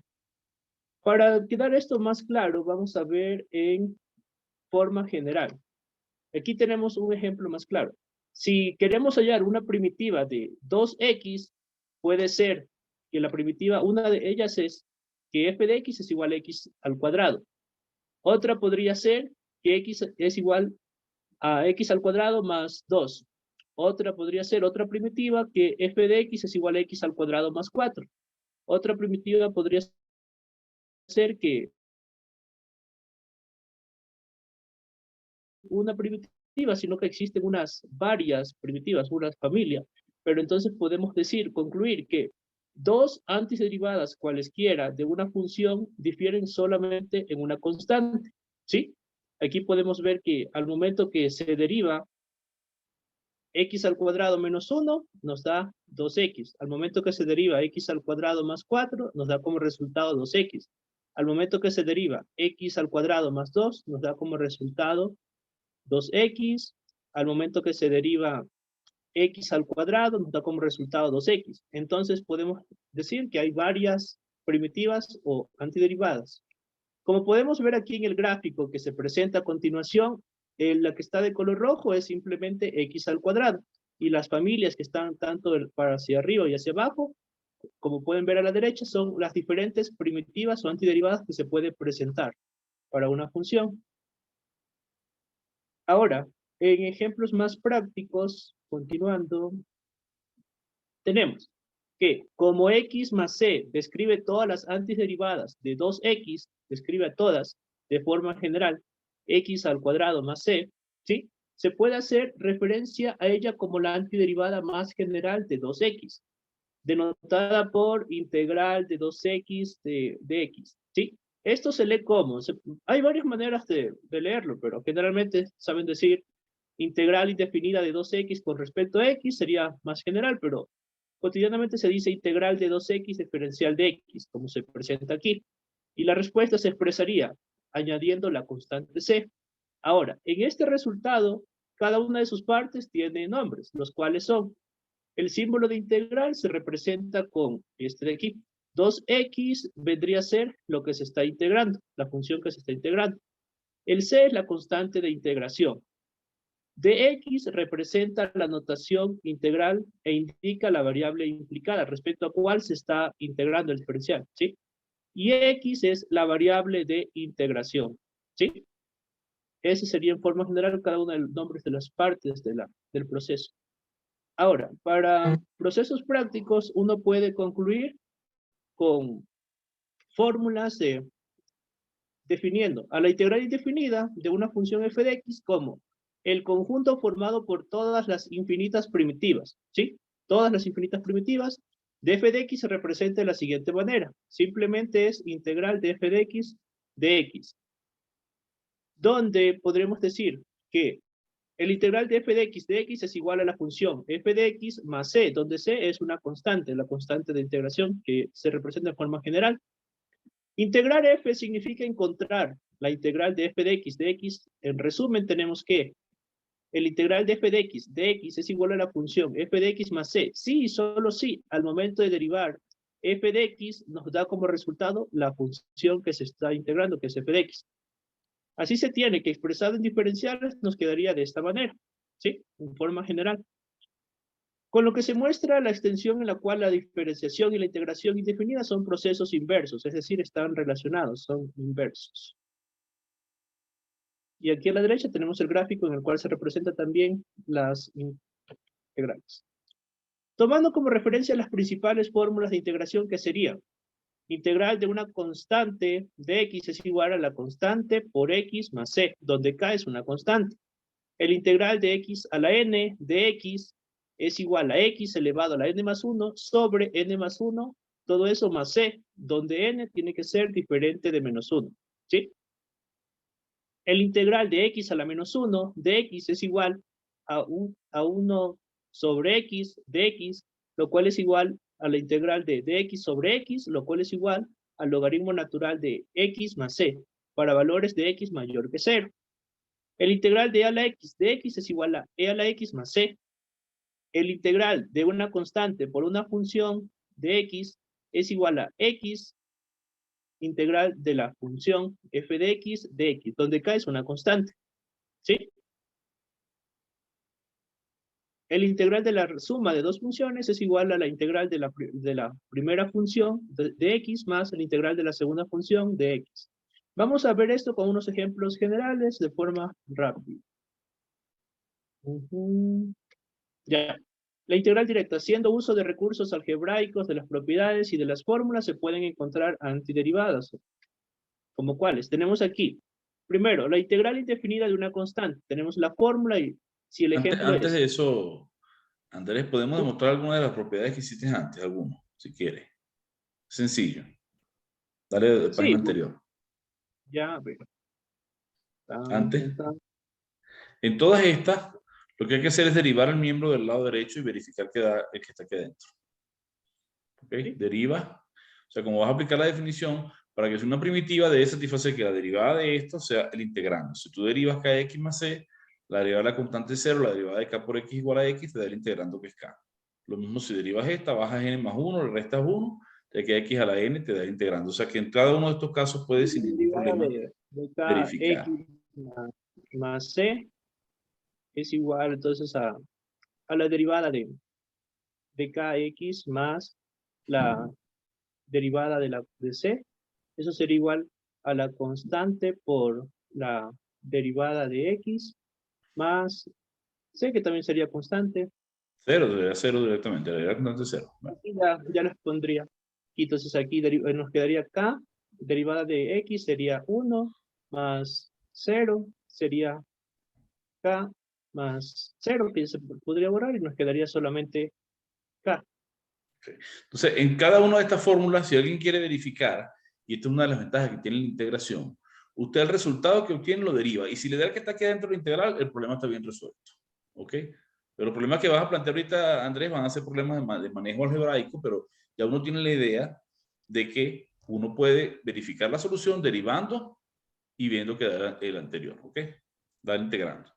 Speaker 4: Para quedar esto más claro, vamos a ver en forma general. Aquí tenemos un ejemplo más claro. Si queremos hallar una primitiva de 2x, puede ser que la primitiva, una de ellas es que f de x es igual a x al cuadrado. Otra podría ser que x es igual a x al cuadrado más 2. Otra podría ser otra primitiva que f de x es igual a x al cuadrado más 4. Otra primitiva podría ser que una primitiva primitivas, sino que existen varias primitivas, una familia. Pero entonces podemos concluir que dos antiderivadas cualesquiera de una función difieren solamente en una constante, ¿sí? Aquí podemos ver que al momento que se deriva x al cuadrado menos 1 nos da 2x. Al momento que se deriva x al cuadrado más 4 nos da como resultado 2x. Al momento que se deriva x al cuadrado más 2 nos da como resultado 2x. Al momento que se deriva x al cuadrado nos da como resultado 2x. Entonces podemos decir que hay varias primitivas o antiderivadas. Como podemos ver aquí en el gráfico que se presenta a continuación, la que está de color rojo es simplemente x al cuadrado. Y las familias que están tanto para hacia arriba y hacia abajo, como pueden ver a la derecha, son las diferentes primitivas o antiderivadas que se puede presentar para una función. Ahora, en ejemplos más prácticos, continuando, tenemos que como x más c describe todas las antiderivadas de 2x, describe a todas de forma general, x al cuadrado más c, ¿sí? Se puede hacer referencia a ella como la antiderivada más general de 2x, denotada por integral de 2x de x, ¿sí? Esto se lee como, hay varias maneras de leerlo, pero generalmente saben decir integral indefinida de 2x con respecto a x, sería más general, pero cotidianamente se dice integral de 2x diferencial de x, como se presenta aquí. Y la respuesta se expresaría añadiendo la constante c. Ahora, en este resultado, cada una de sus partes tiene nombres, los cuales son, el símbolo de integral se representa con este de aquí. 2x vendría a ser lo que se está integrando, la función que se está integrando. El c es la constante de integración. Dx representa la notación integral e indica la variable implicada respecto a cuál se está integrando el diferencial, ¿sí? Y x es la variable de integración, ¿sí? Ese sería en forma general cada uno de los nombres de las partes del proceso. Ahora, para procesos prácticos, uno puede concluir con fórmulas definiendo a la integral indefinida de una función f de x como el conjunto formado por todas las infinitas primitivas, ¿sí? Todas las infinitas primitivas de f de x se representa de la siguiente manera. Simplemente es integral de f de x, donde podremos decir que el integral de f de x es igual a la función f de x más c, donde c es una constante, la constante de integración que se representa de forma general. Integrar f significa encontrar la integral de f de x. En resumen, tenemos que el integral de f de x es igual a la función f de x más c. Sí y solo sí, al momento de derivar f de x nos da como resultado la función que se está integrando, que es f de x. Así se tiene que expresado en diferenciales nos quedaría de esta manera, ¿sí? En forma general. Con lo que se muestra la extensión en la cual la diferenciación y la integración indefinidas son procesos inversos, es decir, están relacionados, son inversos. Y aquí a la derecha tenemos el gráfico en el cual se representa también las integrales. Tomando como referencia las principales fórmulas de integración que serían integral de una constante de x es igual a la constante por x más c, donde k es una constante. El integral de x a la n de x es igual a x elevado a la n más 1 sobre n más 1, todo eso más c, donde n tiene que ser diferente de menos 1, ¿sí? El integral de x a la menos 1 de x es igual a 1 sobre x de x, lo cual es igual a la integral de x sobre x, lo cual es igual al logaritmo natural de x más c, para valores de x mayor que 0. El integral de e a la x de x es igual a e a la x más c. El integral de una constante por una función de x es igual a x integral de la función f de x, donde k es una constante, ¿sí? El integral de la suma de dos funciones es igual a la integral de la primera función de x más el integral de la segunda función de x. Vamos a ver esto con unos ejemplos generales de forma rápida. Ya. La integral directa, haciendo uso de recursos algebraicos, de las propiedades y de las fórmulas, se pueden encontrar antiderivadas. ¿Como cuáles? Tenemos aquí Primero, la integral indefinida de una constante. Tenemos la fórmula y si el ejemplo
Speaker 1: Antes
Speaker 4: es...
Speaker 1: de eso, Andrés, podemos demostrar alguna de las propiedades que hiciste antes, alguno, si quieres. Sencillo. Dale de página
Speaker 4: Sí,
Speaker 1: anterior.
Speaker 4: ya, a ver. Tan,
Speaker 1: Antes.
Speaker 4: tan, tan.
Speaker 1: En todas estas, lo que hay que hacer es derivar el miembro del lado derecho y verificar que da el que está aquí adentro. ¿Ok?
Speaker 4: Sí.
Speaker 1: Deriva. O sea, como vas a aplicar la definición, para que sea una primitiva, debe satisfacer que la derivada de esto sea el integrando. Si tú derivas kx más c, la derivada de la constante 0, la derivada de k por x igual a x, te da el integrando que es k. Lo mismo si derivas esta, bajas n más 1, le restas 1, te queda x a la n, te da el integrando. O sea que en cada uno de estos casos puedes sin ningún
Speaker 4: Derivada
Speaker 1: problema
Speaker 4: de
Speaker 1: verificar.
Speaker 4: kx más c es igual entonces a la derivada de kx más la derivada de c. Eso sería igual a la constante por la derivada de x más c, que también sería constante.
Speaker 1: 0, debería 0 directamente, la derivada constante 0. Bueno,
Speaker 4: Y ya les pondría. Y entonces aquí nos quedaría k, derivada de x sería 1 más 0 sería k más 0, que se podría borrar y nos quedaría solamente k.
Speaker 1: entonces, en cada una de estas fórmulas, si alguien quiere verificar, y esta es una de las ventajas que tiene la integración, usted el resultado que obtiene lo deriva. Y si le da el que está aquí dentro de la integral, el problema está bien resuelto. ¿Ok? Pero los problemas que vas a plantear ahorita, Andrés, van a ser problemas de manejo algebraico, pero ya uno tiene la idea de que uno puede verificar la solución derivando y viendo que da el anterior. ¿Ok? Dar integrando.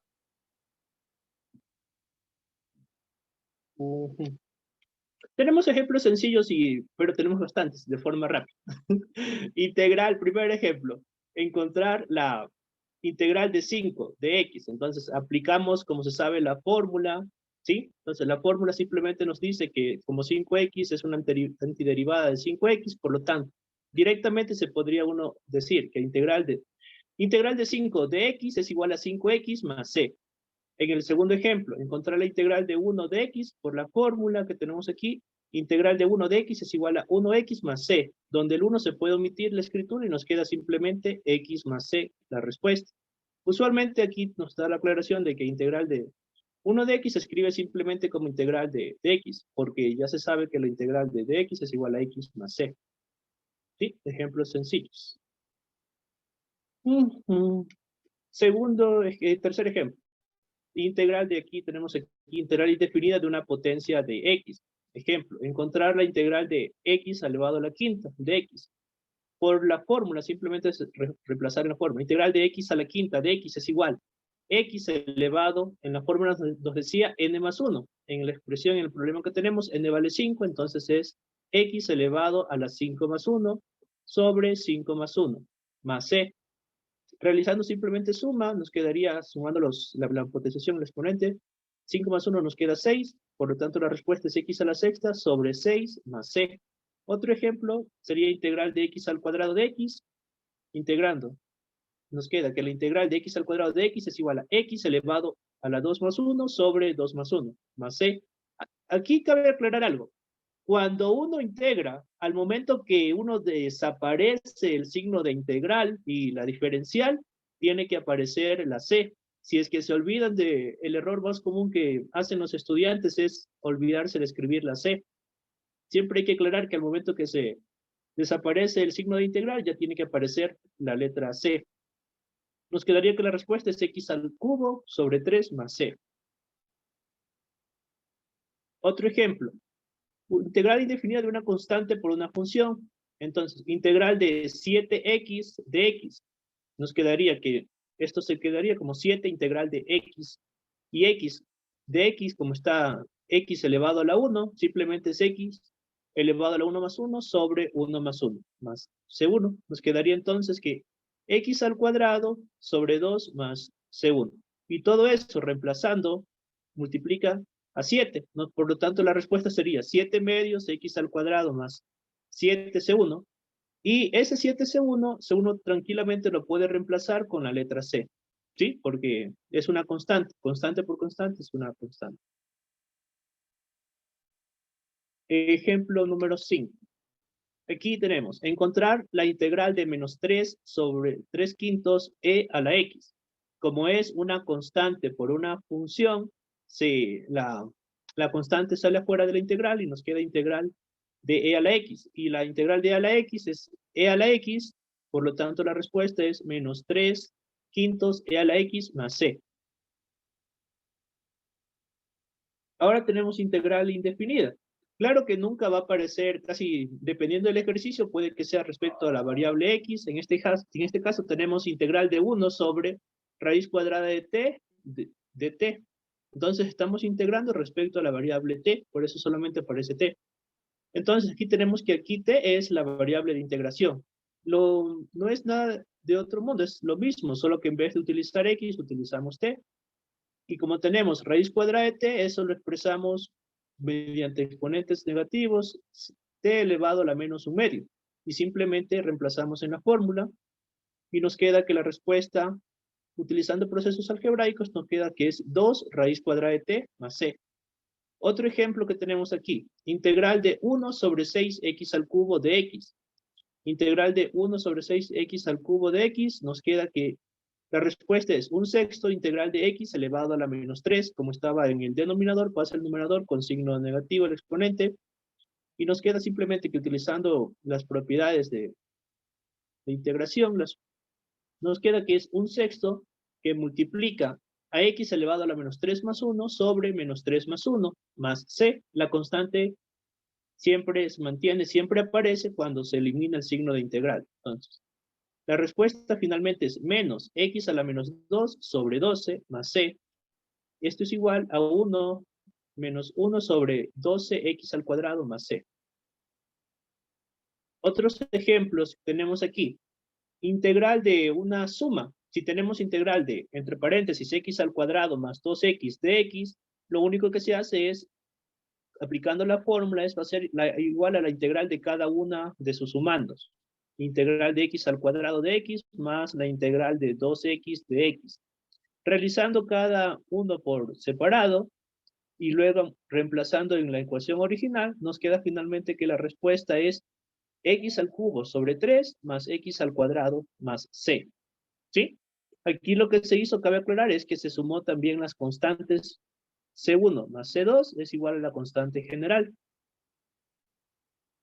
Speaker 4: Ujú. Tenemos ejemplos sencillos, pero tenemos bastantes, de forma rápida. Integral, primer ejemplo. Encontrar la integral de 5 de x. Entonces, aplicamos, como se sabe, la fórmula, ¿sí? Entonces, la fórmula simplemente nos dice que como 5x es una antiderivada de 5x, por lo tanto, directamente se podría uno decir que integral de 5 de x es igual a 5x más c. En el segundo ejemplo, encontrar la integral de 1 de x por la fórmula que tenemos aquí. Integral de 1 de x es igual a 1x más c, donde el 1 se puede omitir la escritura y nos queda simplemente x más c, la respuesta. Usualmente aquí nos da la aclaración de que integral de 1 de x se escribe simplemente como integral de x, porque ya se sabe que la integral de dx es igual a x más c. ¿Sí? Ejemplos sencillos. Tercer ejemplo. Integral de aquí tenemos aquí integral indefinida de una potencia de x. Ejemplo, encontrar la integral de x elevado a la quinta de x. Por la fórmula, simplemente es reemplazar en la fórmula. Integral de x a la quinta de x es igual. X elevado, en la fórmula nos decía n más 1. En la expresión, en el problema que tenemos, n vale 5, entonces es x elevado a la 5 más 1 sobre 5 más 1 más c. Realizando simplemente suma, nos quedaría, sumando la potenciación, el exponente, 5 más 1 nos queda 6, por lo tanto la respuesta es x a la sexta sobre 6 más c. Otro ejemplo sería integral de x al cuadrado de x, integrando. Nos queda que la integral de x al cuadrado de x es igual a x elevado a la 2 más 1 sobre 2 más 1 más c. Aquí cabe aclarar algo. Cuando uno integra, al momento que uno desaparece el signo de integral y la diferencial, tiene que aparecer la c. Si es que se olvidan el error más común que hacen los estudiantes es olvidarse de escribir la c. Siempre hay que aclarar que al momento que se desaparece el signo de integral, ya tiene que aparecer la letra c. Nos quedaría que la respuesta es x al cubo sobre 3 más c. Otro ejemplo. Integral indefinida de una constante por una función. Entonces, integral de 7x de x. Nos quedaría que esto se quedaría como 7 integral de x. Y x de x, como está x elevado a la 1, simplemente es x elevado a la 1 más 1 sobre 1 más 1 más c1. Nos quedaría entonces que x al cuadrado sobre 2 más c1. Y todo eso reemplazando, multiplica a 7, ¿no? Por lo tanto, la respuesta sería 7 medios x al cuadrado más 7c1. Y ese 7c1, C1 tranquilamente lo puede reemplazar con la letra c, ¿sí? Porque es una constante. Constante por constante es una constante. Ejemplo número 5. Aquí tenemos, encontrar la integral de menos 3 sobre 3/5 e a la x. Como es una constante por una función, la constante sale afuera de la integral y nos queda integral de e a la x. Y la integral de e a la x es e a la x, por lo tanto la respuesta es menos 3/5 e a la x más c. Ahora tenemos integral indefinida. Claro que nunca va a aparecer, casi dependiendo del ejercicio, puede que sea respecto a la variable x. En este caso tenemos integral de 1 sobre raíz cuadrada de t, de t. Entonces estamos integrando respecto a la variable t, por eso solamente aparece t. Entonces aquí tenemos que aquí t es la variable de integración. No es nada de otro mundo, es lo mismo, solo que en vez de utilizar x, utilizamos t. Y como tenemos raíz cuadrada de t, eso lo expresamos mediante exponentes negativos, t elevado a la menos un medio. Y simplemente reemplazamos en la fórmula y nos queda que la respuesta, utilizando procesos algebraicos, nos queda que es 2 raíz cuadrada de t más c. Otro ejemplo que tenemos aquí, integral de 1 sobre 6x al cubo de x. Integral de 1 sobre 6x al cubo de x, nos queda que la respuesta es 1/6 integral de x elevado a la menos 3, como estaba en el denominador, pasa el numerador con signo negativo el exponente, y nos queda simplemente que utilizando las propiedades de integración, nos queda que es 1/6 que multiplica a x elevado a la menos 3 más 1 sobre menos 3 más 1 más c. La constante siempre se mantiene, siempre aparece cuando se elimina el signo de integral. Entonces, la respuesta finalmente es menos x a la menos 2 sobre 12 más c. Esto es igual a 1 menos 1 sobre 12x al cuadrado más c. Otros ejemplos tenemos aquí. Integral de una suma. Si tenemos integral de, entre paréntesis, x al cuadrado más 2x de x, lo único que se hace es, aplicando la fórmula, va a ser igual a la integral de cada una de sus sumandos. Integral de x al cuadrado de x más la integral de 2x de x. Realizando cada uno por separado y luego reemplazando en la ecuación original, nos queda finalmente que la respuesta es x al cubo sobre 3 más x al cuadrado más c. ¿Sí? Aquí lo que se hizo, cabe aclarar, es que se sumó también las constantes c1 más c2 es igual a la constante general.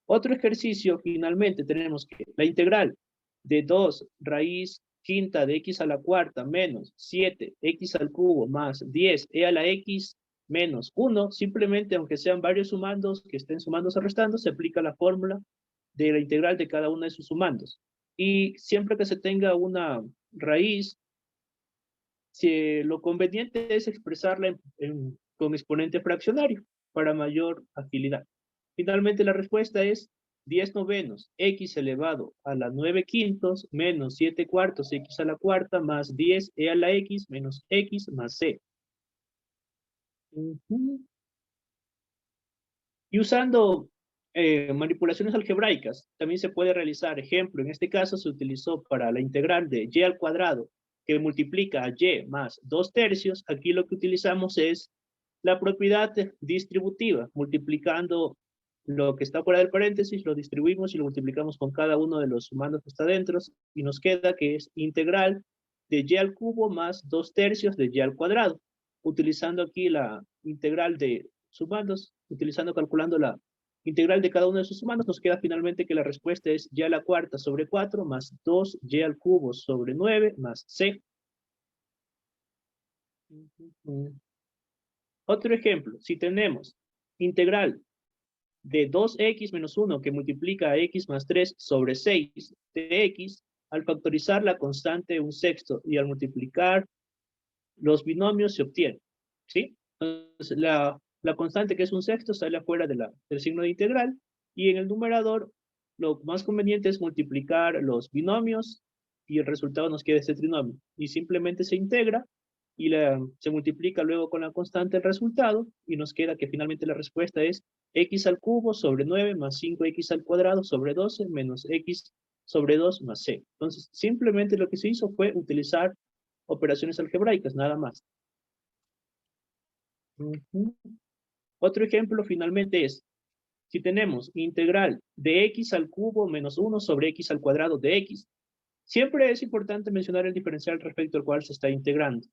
Speaker 4: Otro ejercicio, finalmente, tenemos que la integral de 2 raíz quinta de x a la cuarta menos 7x al cubo más 10 e a la x menos 1, simplemente, aunque sean varios sumandos que estén sumándose o restando, se aplica la fórmula de la integral de cada uno de sus sumandos. Y siempre que se tenga una raíz, lo conveniente es expresarla con exponente fraccionario para mayor agilidad. Finalmente la respuesta es 10 novenos x elevado a la 9/5 menos 7/4 x a la cuarta más 10 e a la x menos x más c. Y usando manipulaciones algebraicas, también se puede realizar, ejemplo, en este caso se utilizó para la integral de y al cuadrado, que multiplica a y más 2/3, aquí lo que utilizamos es la propiedad distributiva, multiplicando lo que está fuera del paréntesis, lo distribuimos y lo multiplicamos con cada uno de los sumandos que está dentro, y nos queda que es integral de y al cubo más 2/3 de y al cuadrado, utilizando aquí la integral de sumandos, calculando la integral de cada uno de sus sumandos, nos queda finalmente que la respuesta es y a la cuarta sobre 4 más 2y al cubo sobre 9 más c. Otro ejemplo, si tenemos integral de 2x menos 1 que multiplica a x más 3 sobre 6 de x, al factorizar la constante 1/6 y al multiplicar los binomios se obtiene, ¿sí? Entonces, la constante que es 1/6 sale afuera del signo de integral, y en el numerador lo más conveniente es multiplicar los binomios y el resultado nos queda este trinomio. Y simplemente se integra y se multiplica luego con la constante el resultado y nos queda que finalmente la respuesta es x al cubo sobre 9 más 5x al cuadrado sobre 12 menos x sobre 2 más c. Entonces, simplemente lo que se hizo fue utilizar operaciones algebraicas, nada más. Otro ejemplo finalmente es Si tenemos integral de x al cubo menos 1 sobre x al cuadrado de x, siempre es importante mencionar el diferencial respecto al cual se está integrando.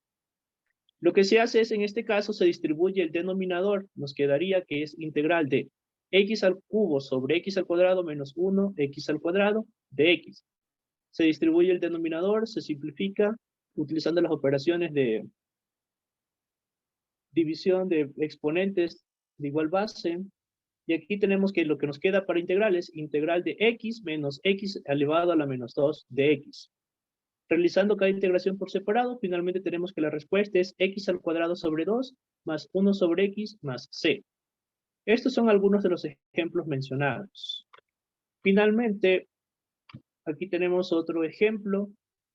Speaker 4: Lo que se hace es, en este caso, se distribuye el denominador. Nos quedaría que es integral de x al cubo sobre x al cuadrado menos 1 x al cuadrado de x. Se distribuye el denominador, se simplifica utilizando las operaciones de división de exponentes de igual base. Y aquí tenemos que lo que nos queda para integral es integral de x menos x elevado a la menos 2 de x. Realizando cada integración por separado, finalmente tenemos que la respuesta es x al cuadrado sobre 2 más 1 sobre x más c. Estos son algunos de los ejemplos mencionados. Finalmente, aquí tenemos otro ejemplo,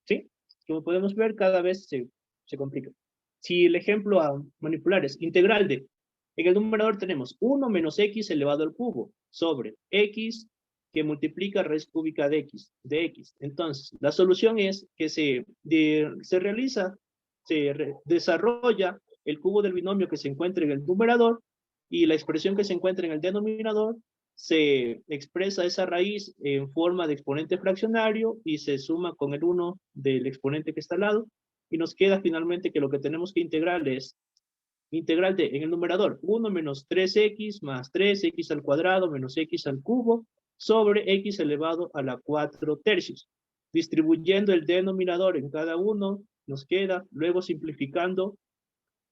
Speaker 4: ¿sí? Como podemos ver, cada vez se complica. Si el ejemplo a manipular es integral de, en el numerador tenemos 1 menos x elevado al cubo sobre x que multiplica raíz cúbica de x. Entonces, la solución es que se desarrolla el cubo del binomio que se encuentra en el numerador y la expresión que se encuentra en el denominador, se expresa esa raíz en forma de exponente fraccionario y se suma con el 1 del exponente que está al lado, y nos queda finalmente que lo que tenemos que integrar es integral de, en el numerador, 1 menos 3x más 3x al cuadrado menos x al cubo sobre x elevado a la 4 tercios. Distribuyendo el denominador en cada uno, nos queda, luego simplificando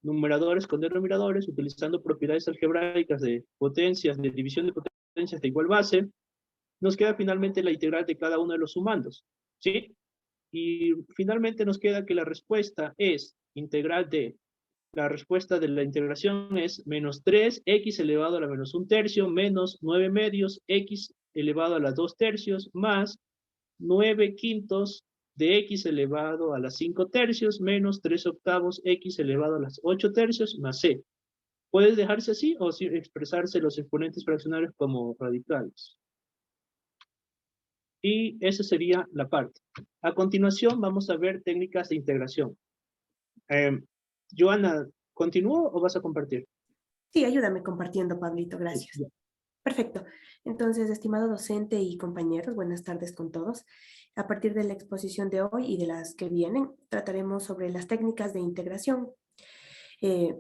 Speaker 4: numeradores con denominadores, utilizando propiedades algebraicas de potencias, de división de potencias de igual base, nos queda finalmente la integral de cada uno de los sumandos, ¿sí? Y finalmente nos queda que la respuesta es integral de, la respuesta de la integración es menos 3x elevado a la menos 1 tercio menos 9 medios x elevado a la 2 tercios más 9 quintos de x elevado a las 5 tercios menos 3 octavos x elevado a las 8 tercios más c. Puede dejarse así o expresarse los exponentes fraccionarios como radicales. Y esa sería la parte. A continuación vamos a ver técnicas de integración. Joana, ¿continúo o vas a compartir?
Speaker 5: Sí, ayúdame compartiendo, Pablito, gracias. Perfecto. Entonces, estimado docente y compañeros, buenas tardes con todos. A partir de la exposición de hoy y de las que vienen, trataremos sobre las técnicas de integración.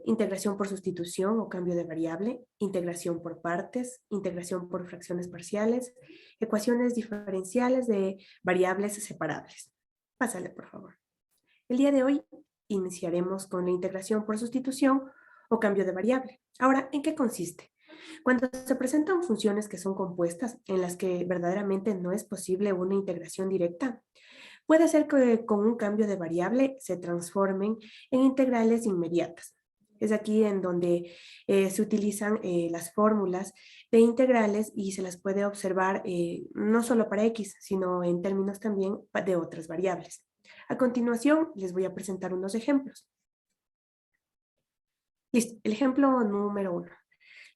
Speaker 5: Integración por sustitución o cambio de variable, integración por partes, integración por fracciones parciales, ecuaciones diferenciales de variables separables. Pásale, por favor. El día de hoy iniciaremos con la integración por sustitución o cambio de variable. Ahora, ¿en qué consiste? Cuando se presentan funciones que son compuestas, en las que verdaderamente no es posible una integración directa, puede ser que con un cambio de variable se transformen en integrales inmediatas. Es aquí en donde se utilizan las fórmulas de integrales y se las puede observar no solo para x, sino en términos también de otras variables. A continuación, les voy a presentar unos ejemplos. Listo, el ejemplo número 1.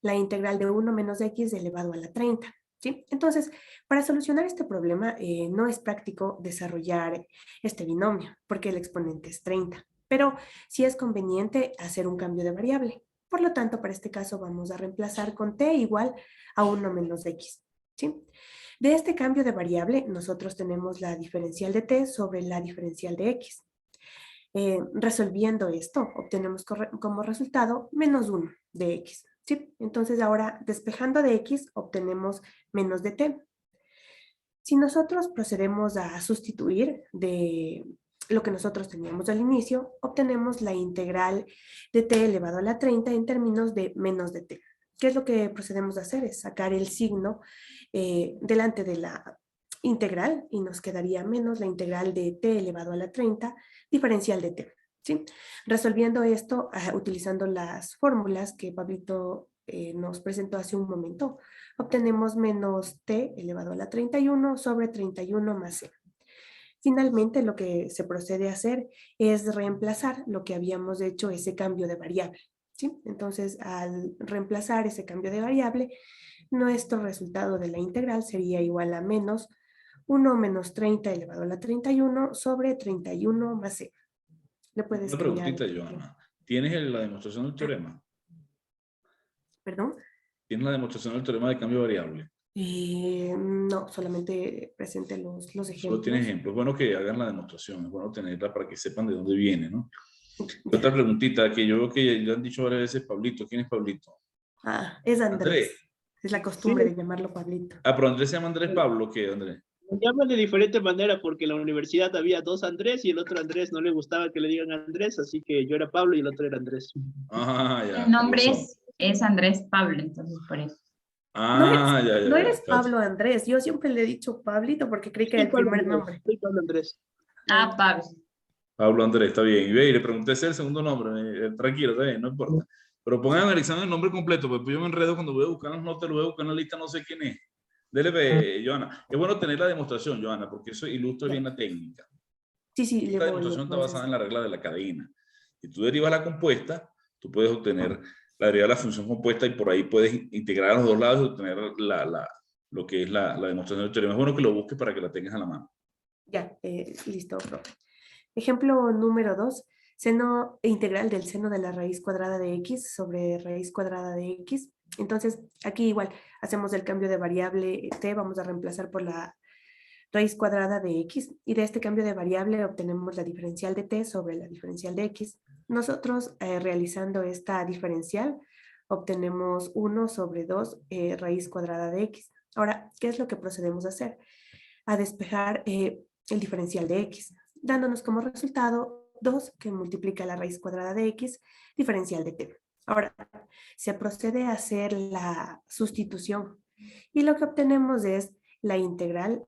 Speaker 5: La integral de 1 menos x elevado a la 30. ¿Sí? Entonces, para solucionar este problema no es práctico desarrollar este binomio porque el exponente es 30, pero sí es conveniente hacer un cambio de variable. Por lo tanto, para este caso vamos a reemplazar con t igual a 1 menos x. ¿Sí? De este cambio de variable, nosotros tenemos la diferencial de t sobre la diferencial de x. Resolviendo esto, obtenemos como resultado menos 1 de x. ¿Sí? Entonces ahora, despejando de x, obtenemos menos de t. Si nosotros procedemos a sustituir de lo que nosotros teníamos al inicio, obtenemos la integral de t elevado a la 30 en términos de menos de t. ¿Qué es lo que procedemos a hacer? Es sacar el signo delante de la integral y nos quedaría menos la integral de t elevado a la 30 diferencial de t. ¿Sí? Resolviendo esto, utilizando las fórmulas que Pablito nos presentó hace un momento, obtenemos menos t elevado a la 31 sobre 31 más c. Finalmente, lo que se procede a hacer es reemplazar lo que habíamos hecho, ese cambio de variable. ¿Sí? Entonces, al reemplazar ese cambio de variable, nuestro resultado de la integral sería igual a menos 1 menos 30 elevado a la 31 sobre 31 más c. ¿Le puedes
Speaker 1: Una preguntita, Joana. ¿Tienes la demostración del teorema?
Speaker 5: ¿Perdón?
Speaker 1: ¿Tienes la demostración del teorema de cambio de variable?
Speaker 5: No, solamente presente los
Speaker 1: Solo
Speaker 5: ejemplos.
Speaker 1: tiene ejemplos. Es bueno que hagan la demostración, es bueno tenerla para que sepan de dónde viene, ¿no?
Speaker 5: Ya.
Speaker 1: Otra preguntita que yo veo que ya han dicho varias veces, Pablito. ¿Quién es Pablito?
Speaker 5: Ah, es Andrés.
Speaker 1: Andrés.
Speaker 5: Es la
Speaker 4: Sí,
Speaker 5: costumbre de llamarlo Pablito.
Speaker 1: Ah, pero Andrés se llama Andrés Pablo, ¿qué, Andrés?
Speaker 4: me llaman de diferente manera porque en la universidad había dos Andrés y el otro Andrés no le gustaba que le digan Andrés, así que yo era Pablo y el otro era Andrés.
Speaker 1: Ah, ya,
Speaker 3: El
Speaker 1: con
Speaker 3: nombre
Speaker 1: razón.
Speaker 3: es Andrés Pablo, entonces por eso.
Speaker 1: Ah, ya,
Speaker 5: No
Speaker 1: ya,
Speaker 5: eres
Speaker 1: ya.
Speaker 5: Pablo Andrés. Yo siempre le he dicho Pablito porque creí que era
Speaker 4: Soy
Speaker 5: el
Speaker 4: Pablo
Speaker 5: primer
Speaker 4: Andrés,
Speaker 5: nombre.
Speaker 4: soy Pablo Andrés.
Speaker 3: Ah, Pablo.
Speaker 1: Pablo Andrés, está bien. Y ve, y le pregunté ese es el segundo nombre. Tranquilo, está bien, no importa. Pero pongan en el examen el nombre completo, porque yo me enredo cuando voy a buscar las notas, lo voy a buscar en la lista, no sé quién es. Dele, ve, Joana. Es bueno tener la demostración, Joana, porque eso ilustra
Speaker 5: Ya.
Speaker 1: bien la técnica.
Speaker 5: Sí, le
Speaker 1: Esta
Speaker 5: voy
Speaker 1: demostración está
Speaker 5: entonces.
Speaker 1: basada en la regla de la cadena. Si tú derivas la compuesta, tú puedes obtener la derivada de la función compuesta y por ahí puedes integrar a los dos lados y obtener lo que es la demostración del teorema. Es bueno que lo busques para que la tengas a la mano.
Speaker 5: Ya, listo, profe. Ejemplo número 2. Seno integral del seno de la raíz cuadrada de x sobre raíz cuadrada de x. Entonces, aquí igual hacemos el cambio de variable t, vamos a reemplazar por la raíz cuadrada de x, y de este cambio de variable obtenemos la diferencial de t sobre la diferencial de x. Nosotros, realizando esta diferencial, obtenemos 1 sobre 2 raíz cuadrada de x. Ahora, ¿qué es lo que procedemos a hacer? A despejar el diferencial de x, dándonos como resultado 2 que multiplica la raíz cuadrada de x, diferencial de t. Ahora, se procede a hacer la sustitución y lo que obtenemos es la integral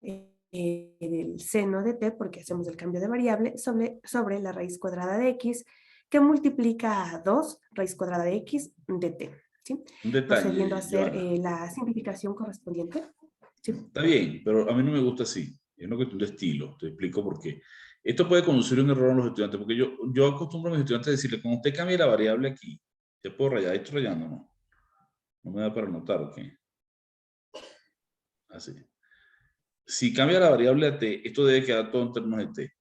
Speaker 5: del seno de t, porque hacemos el cambio de variable, sobre la raíz cuadrada de x, que multiplica a 2 raíz cuadrada de x de t. ¿Sí?
Speaker 1: Un
Speaker 5: Procediendo a
Speaker 1: detalle,
Speaker 5: hacer
Speaker 1: Joana.
Speaker 5: la simplificación correspondiente. ¿Sí?
Speaker 1: Está bien, pero a mí no me gusta así. Es una cuestión de estilo. Te explico por qué. Esto puede conducir a un error a los estudiantes, porque yo acostumbro a mis estudiantes a decirle, cuando usted cambie la variable aquí, ¿te puedo rayar? ¿Estoy rayando o no? No me da para anotar, ¿ok? Así. Si cambia la variable a t, esto debe quedar todo en términos de t.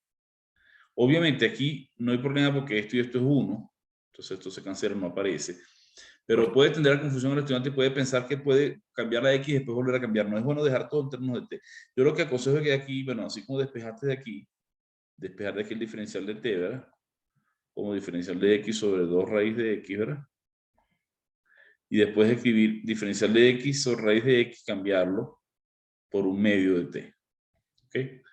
Speaker 1: Obviamente aquí no hay problema porque esto y esto es 1, entonces esto se cancela, no aparece. Pero puede tender a confusión al estudiante y puede pensar que puede cambiar la x y después volver a cambiar. No es bueno dejar todo en términos de t. Yo lo que aconsejo es que aquí, bueno, así como despejaste de aquí, despejar de aquí el diferencial de t, ¿verdad? Como diferencial de x sobre 2 raíz de x, ¿verdad? Y después escribir diferencial de x sobre raíz de x, cambiarlo por un medio de t. ¿Ok?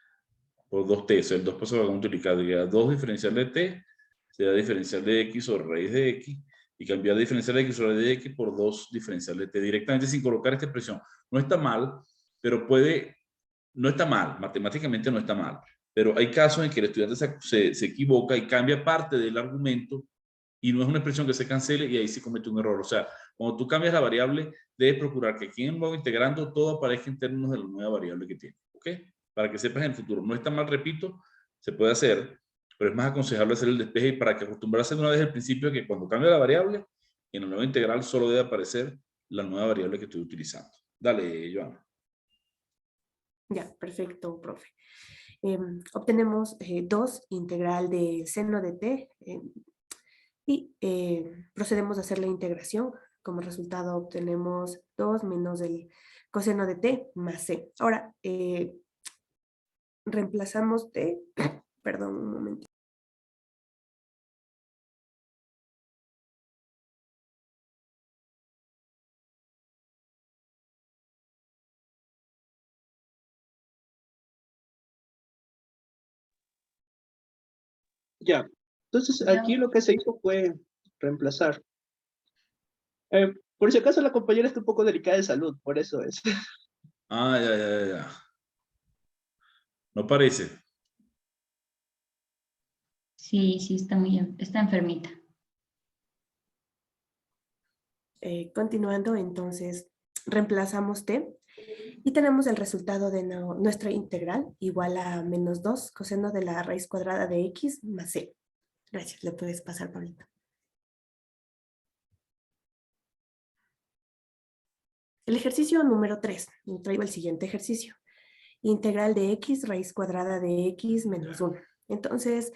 Speaker 1: Por 2t, o sea, el 2 pasos va a multiplicar, queda 2 diferencial de t, se da diferencial de x sobre raíz de x, y cambiar diferencial de x sobre raíz de x por 2 diferencial de t, directamente sin colocar esta expresión. No está mal, pero no está mal, matemáticamente no está mal, pero hay casos en que el estudiante se equivoca y cambia parte del argumento, y no es una expresión que se cancele, y ahí se comete un error. O sea, cuando tú cambias la variable, debes procurar que aquí en el nuevo integrando todo aparezca en términos de la nueva variable que tiene. ¿Ok? Para que sepas en el futuro. No está mal, repito, se puede hacer, pero es más aconsejable hacer el despeje y para que acostumbrarse de una vez al principio que cuando cambia la variable, en el nuevo integral solo debe aparecer la nueva variable que estoy utilizando. Dale, Joana.
Speaker 5: Ya, perfecto, profe. Obtenemos 2 integral del seno de t y procedemos a hacer la integración. Como resultado obtenemos 2 menos el coseno de t más c. Ahora, reemplazamos t, perdón, un momento.
Speaker 4: Ya, entonces aquí lo que se hizo fue reemplazar. Por si acaso la compañera está un poco delicada de salud, por eso es.
Speaker 1: Ah, ya. No parece.
Speaker 3: Sí, está enfermita.
Speaker 5: Continuando, entonces, reemplazamos t y tenemos el resultado de nuestra integral igual a menos 2 coseno de la raíz cuadrada de x más c. Gracias, le puedes pasar, Pablito. El ejercicio número 3, traigo el siguiente ejercicio. Integral de x raíz cuadrada de x menos 1. Entonces,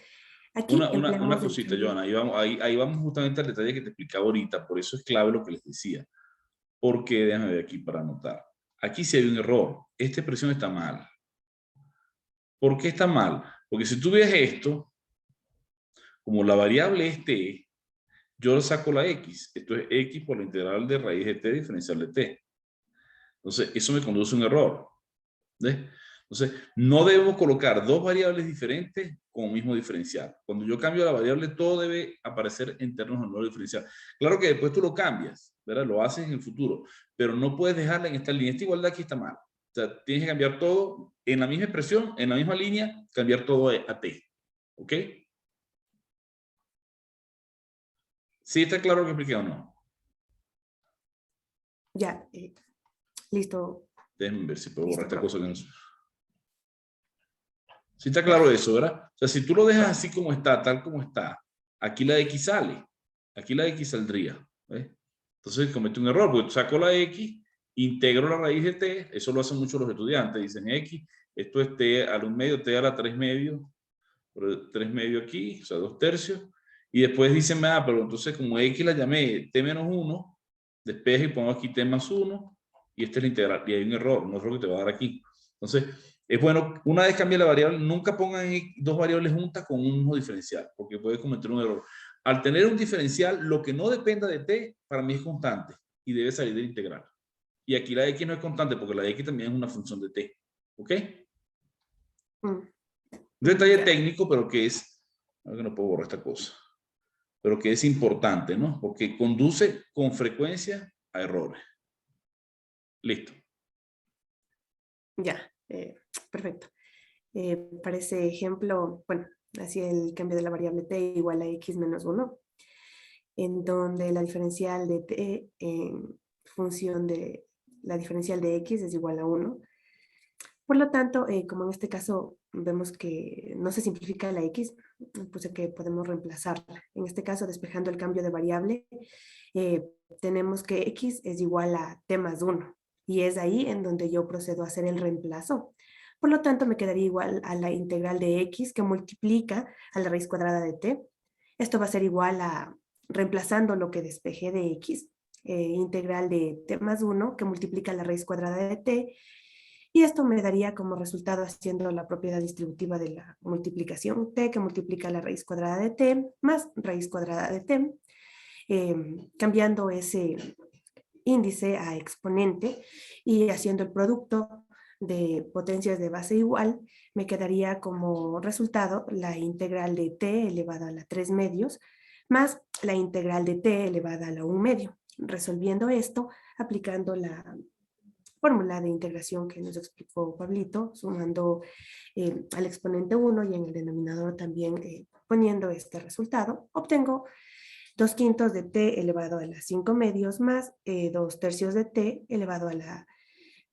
Speaker 5: aquí
Speaker 1: Una
Speaker 5: empleamos
Speaker 1: cosita, Joana, ahí vamos justamente al detalle que te explicaba ahorita, por eso es clave lo que les decía. Porque, déjame ver aquí para anotar. Aquí sí hay un error. Esta expresión está mal. ¿Por qué está mal? Porque si tú ves esto, como la variable es t, yo le saco la x. Esto es x por la integral de raíz de t diferencial de t. Entonces, eso me conduce a un error. ¿Ves? Entonces, no debemos colocar dos variables diferentes con un mismo diferencial. Cuando yo cambio la variable, todo debe aparecer en términos de nuevo diferencial. Claro que después tú lo cambias, ¿verdad? Lo haces en el futuro, pero no puedes dejarla en esta línea. Esta igualdad aquí está mal. O sea, tienes que cambiar todo en la misma expresión, en la misma línea, cambiar todo a t. ¿Ok? ¿Sí está claro lo que expliqué o no?
Speaker 5: Ya, listo.
Speaker 1: Déjenme ver si puedo borrar
Speaker 5: Listo,
Speaker 1: esta cosa que no...
Speaker 5: profe.
Speaker 1: Sí está claro eso, ¿verdad? O sea, si tú lo dejas así como está, tal como está, aquí la X sale. Aquí la X saldría. ¿Ves? Entonces comete un error, porque saco la X, integro la raíz de T, eso lo hacen muchos los estudiantes, dicen X, esto es T al 1/2, T a la 3/2, 3/2 aquí, o sea, 2/3, y después dicen, pero entonces como X la llamé T menos 1, despeje y pongo aquí T más 1, y esta es la integral, y hay un error que te va a dar aquí. Entonces, es bueno, una vez cambie la variable, nunca pongan dos variables juntas con un mismo diferencial, porque puede cometer un error. Al tener un diferencial, lo que no dependa de t, para mí es constante y debe salir de la integral. Y aquí la x no es constante porque la x también es una función de t. ¿Ok? Un detalle técnico, pero que es, a ver que no puedo borrar esta cosa, pero que es importante, ¿no? Porque conduce con frecuencia a errores. Listo.
Speaker 5: Ya, perfecto. Para ese ejemplo, bueno, hacía el cambio de la variable t igual a x menos 1, en donde la diferencial de t en función de la diferencial de x es igual a 1. Por lo tanto, como en este caso vemos que no se simplifica la x, puse que podemos reemplazarla. En este caso, despejando el cambio de variable, tenemos que x es igual a t más 1. Y es ahí en donde yo procedo a hacer el reemplazo. Por lo tanto, me quedaría igual a la integral de x que multiplica a la raíz cuadrada de t. Esto va a ser igual a, reemplazando lo que despejé de x, integral de t más 1 que multiplica la raíz cuadrada de t. Y esto me daría como resultado haciendo la propiedad distributiva de la multiplicación t que multiplica la raíz cuadrada de t más raíz cuadrada de t, cambiando ese índice a exponente y haciendo el producto de potencias de base igual, me quedaría como resultado la integral de t elevado a la 3 medios más la integral de t elevada a la 1 medio. Resolviendo esto, aplicando la fórmula de integración que nos explicó Pablito, sumando al exponente 1 y en el denominador también poniendo este resultado, obtengo 2/5 de t elevado a la 5 medios más 2/3 de t elevado a la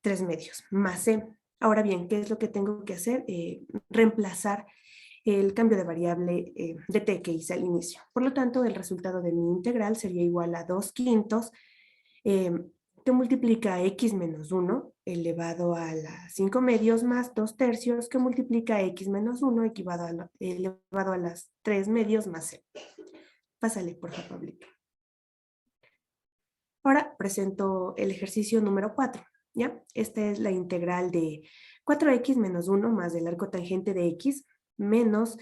Speaker 5: 3 medios más c. Ahora bien, ¿qué es lo que tengo que hacer? Reemplazar el cambio de variable de t que hice al inicio. Por lo tanto, el resultado de mi integral sería igual a 2/5 que multiplica x menos 1 elevado a la 5 medios más 2/3 que multiplica x menos 1 elevado a las 3 medios más c. Pásale, por favor, Pablito. Ahora presento el ejercicio número 4. ¿Ya? Esta es la integral de 4x menos 1 más el arco tangente de x menos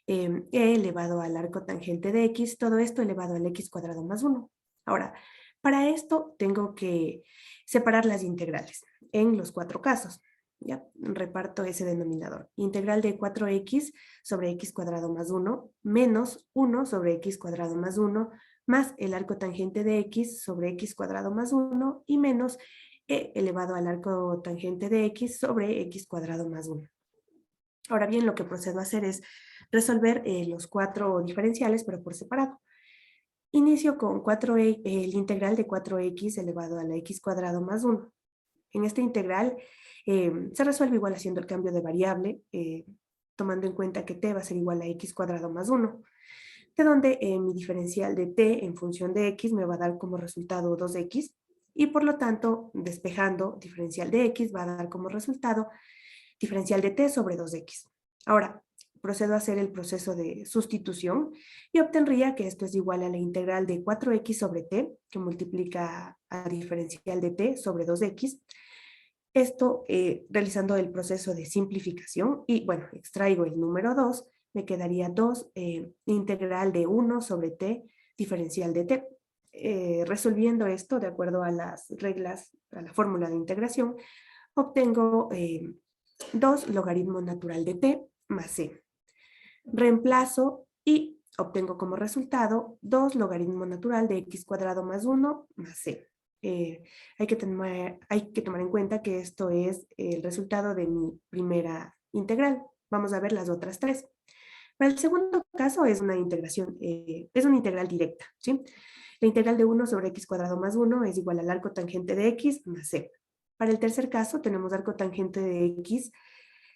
Speaker 5: e elevado al arco tangente de x, todo esto elevado al x cuadrado más 1. Ahora, para esto tengo que separar las integrales en los 4 casos. ¿Ya? Reparto ese denominador. Integral de 4x sobre x cuadrado más 1 menos 1 sobre x cuadrado más 1 más el arco tangente de x sobre x cuadrado más 1 y menos e elevado al arco tangente de x sobre x cuadrado más 1. Ahora bien, lo que procedo a hacer es resolver los 4 diferenciales, pero por separado. Inicio con el integral de 4x elevado a la x cuadrado más 1. En esta integral se resuelve igual haciendo el cambio de variable, tomando en cuenta que t va a ser igual a x cuadrado más 1, de donde mi diferencial de t en función de x me va a dar como resultado 2x, y por lo tanto, despejando diferencial de x va a dar como resultado diferencial de t sobre 2x. Ahora, procedo a hacer el proceso de sustitución y obtendría que esto es igual a la integral de 4x sobre t, que multiplica a diferencial de t sobre 2x. Esto realizando el proceso de simplificación y bueno, extraigo el número 2, me quedaría 2 integral de 1 sobre t diferencial de t. Resolviendo esto de acuerdo a las reglas, a la fórmula de integración, obtengo 2 logaritmo natural de t más c. Reemplazo y obtengo como resultado 2 logaritmo natural de x cuadrado más 1 más c. Hay que tomar en cuenta que esto es el resultado de mi primera integral. Vamos a ver las otras tres. Para el segundo caso es una integración, es una integral directa, ¿sí? La integral de 1 sobre x cuadrado más 1 es igual al arco tangente de x más c. Para el tercer caso tenemos arco tangente de x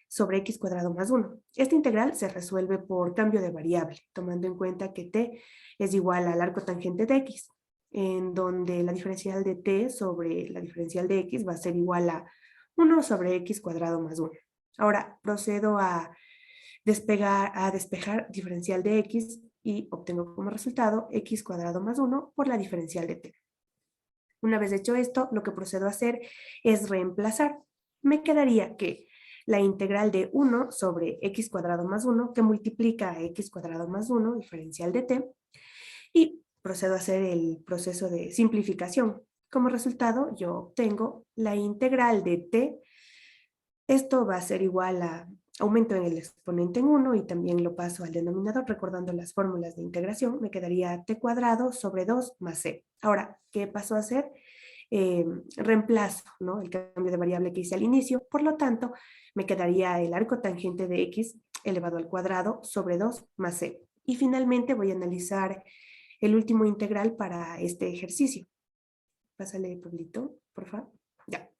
Speaker 5: sobre x cuadrado más 1. Esta integral se resuelve por cambio de variable, tomando en cuenta que t es igual al arco tangente de x, en donde la diferencial de t sobre la diferencial de x va a ser igual a 1 sobre x cuadrado más 1. Ahora procedo a despejar diferencial de x y obtengo como resultado x cuadrado más 1 por la diferencial de t. Una vez hecho esto, lo que procedo a hacer es reemplazar. Me quedaría que la integral de 1 sobre x cuadrado más 1 que multiplica a x cuadrado más 1, diferencial de t, y procedo a hacer el proceso de simplificación. Como resultado, yo obtengo la integral de t. Esto va a ser igual a aumento en el exponente en 1 y también lo paso al denominador recordando las fórmulas de integración. Me quedaría t cuadrado sobre 2 más c. Ahora, ¿qué paso a hacer? Reemplazo, ¿no?, el cambio de variable que hice al inicio. Por lo tanto, me quedaría el arco tangente de x elevado al cuadrado sobre 2 más c. Y finalmente voy a analizar el último integral para este ejercicio. Pásale, Pablito, por favor. Ya.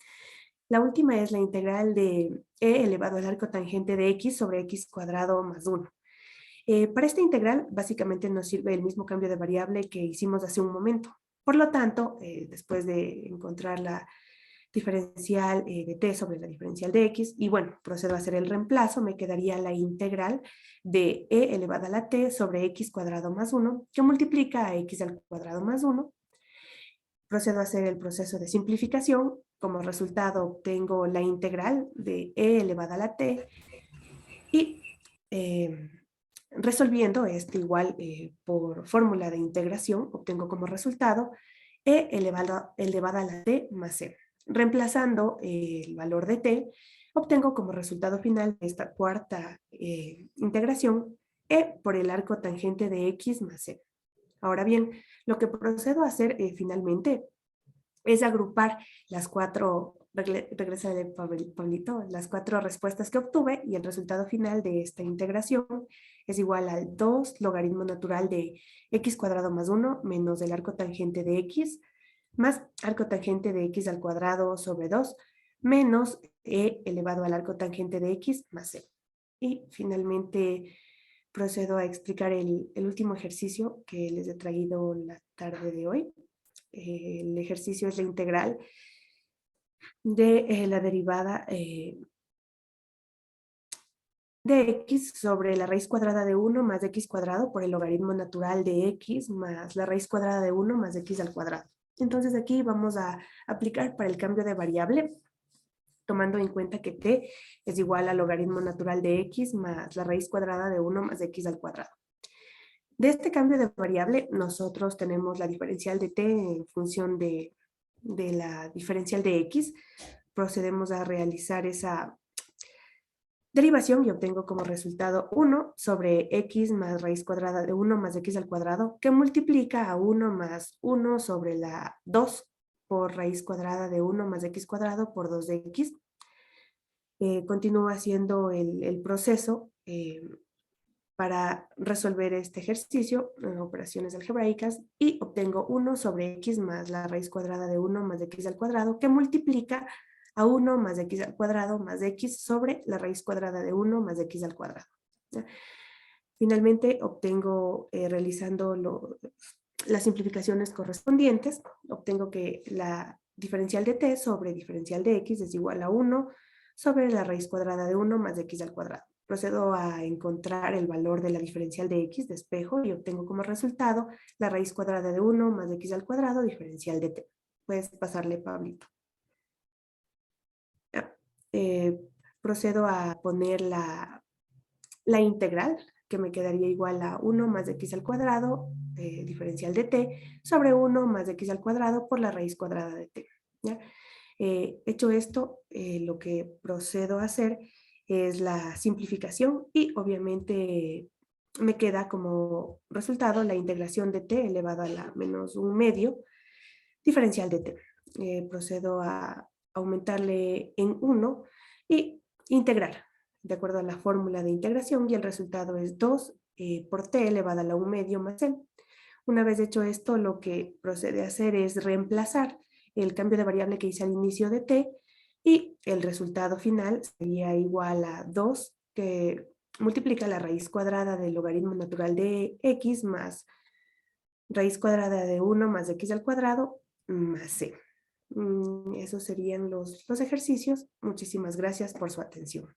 Speaker 5: La última es la integral de e elevado al arco tangente de x sobre x cuadrado más 1. Para esta integral, básicamente nos sirve el mismo cambio de variable que hicimos hace un momento. Por lo tanto, después de encontrar la diferencial de t sobre la diferencial de x, y bueno, procedo a hacer el reemplazo, me quedaría la integral de e elevada a la t sobre x cuadrado más 1, que multiplica a x al cuadrado más 1. Procedo a hacer el proceso de simplificación. Como resultado obtengo la integral de e elevada a la t y resolviendo este igual por fórmula de integración obtengo como resultado e elevada a la t más c. Reemplazando el valor de t obtengo como resultado final de esta cuarta integración e por el arco tangente de x más c. Ahora bien, lo que procedo a hacer finalmente es agrupar las cuatro, regresa de Pablito, las cuatro respuestas que obtuve y el resultado final de esta integración es igual al 2 logaritmo natural de x cuadrado más 1 menos el arco tangente de x más arco tangente de x al cuadrado sobre 2 menos e elevado al arco tangente de x más c. Y finalmente procedo a explicar el último ejercicio que les he traído la tarde de hoy. El ejercicio es la integral de la derivada de x sobre la raíz cuadrada de 1 más x cuadrado por el logaritmo natural de x más la raíz cuadrada de 1 más x al cuadrado. Entonces aquí vamos a aplicar para el cambio de variable, tomando en cuenta que t es igual al logaritmo natural de x más la raíz cuadrada de 1 más x al cuadrado. De este cambio de variable, nosotros tenemos la diferencial de t en función de la diferencial de x. Procedemos a realizar esa derivación y obtengo como resultado 1 sobre x más raíz cuadrada de 1 más x al cuadrado, que multiplica a 1 más 1 sobre la 2 por raíz cuadrada de 1 más x cuadrado por 2 de x. Continúo haciendo el proceso para resolver este ejercicio en operaciones algebraicas y obtengo 1 sobre x más la raíz cuadrada de 1 más x al cuadrado que multiplica a 1 más x al cuadrado más x sobre la raíz cuadrada de 1 más x al cuadrado. ¿Ya? Finalmente obtengo, realizando las simplificaciones correspondientes, obtengo que la diferencial de t sobre diferencial de x es igual a 1 sobre la raíz cuadrada de 1 más x al cuadrado. Procedo a encontrar el valor de la diferencial de x, despejo y obtengo como resultado la raíz cuadrada de 1 más x al cuadrado diferencial de t. Puedes pasarle, Pablito. Procedo a poner la integral, que me quedaría igual a 1 más x al cuadrado, diferencial de t, sobre 1 más x al cuadrado por la raíz cuadrada de t. ¿Ya? Hecho esto, lo que procedo a hacer es la simplificación y obviamente me queda como resultado la integración de t elevado a la menos 1/2 diferencial de t. Procedo a aumentarle en 1 y integrar de acuerdo a la fórmula de integración y el resultado es 2 por t elevado a la 1/2 más c. Una vez hecho esto, lo que procede a hacer es reemplazar el cambio de variable que hice al inicio de t y el resultado final sería igual a 2 que multiplica la raíz cuadrada del logaritmo natural de x más raíz cuadrada de 1 más x al cuadrado más c. Esos serían los ejercicios. Muchísimas gracias por su atención.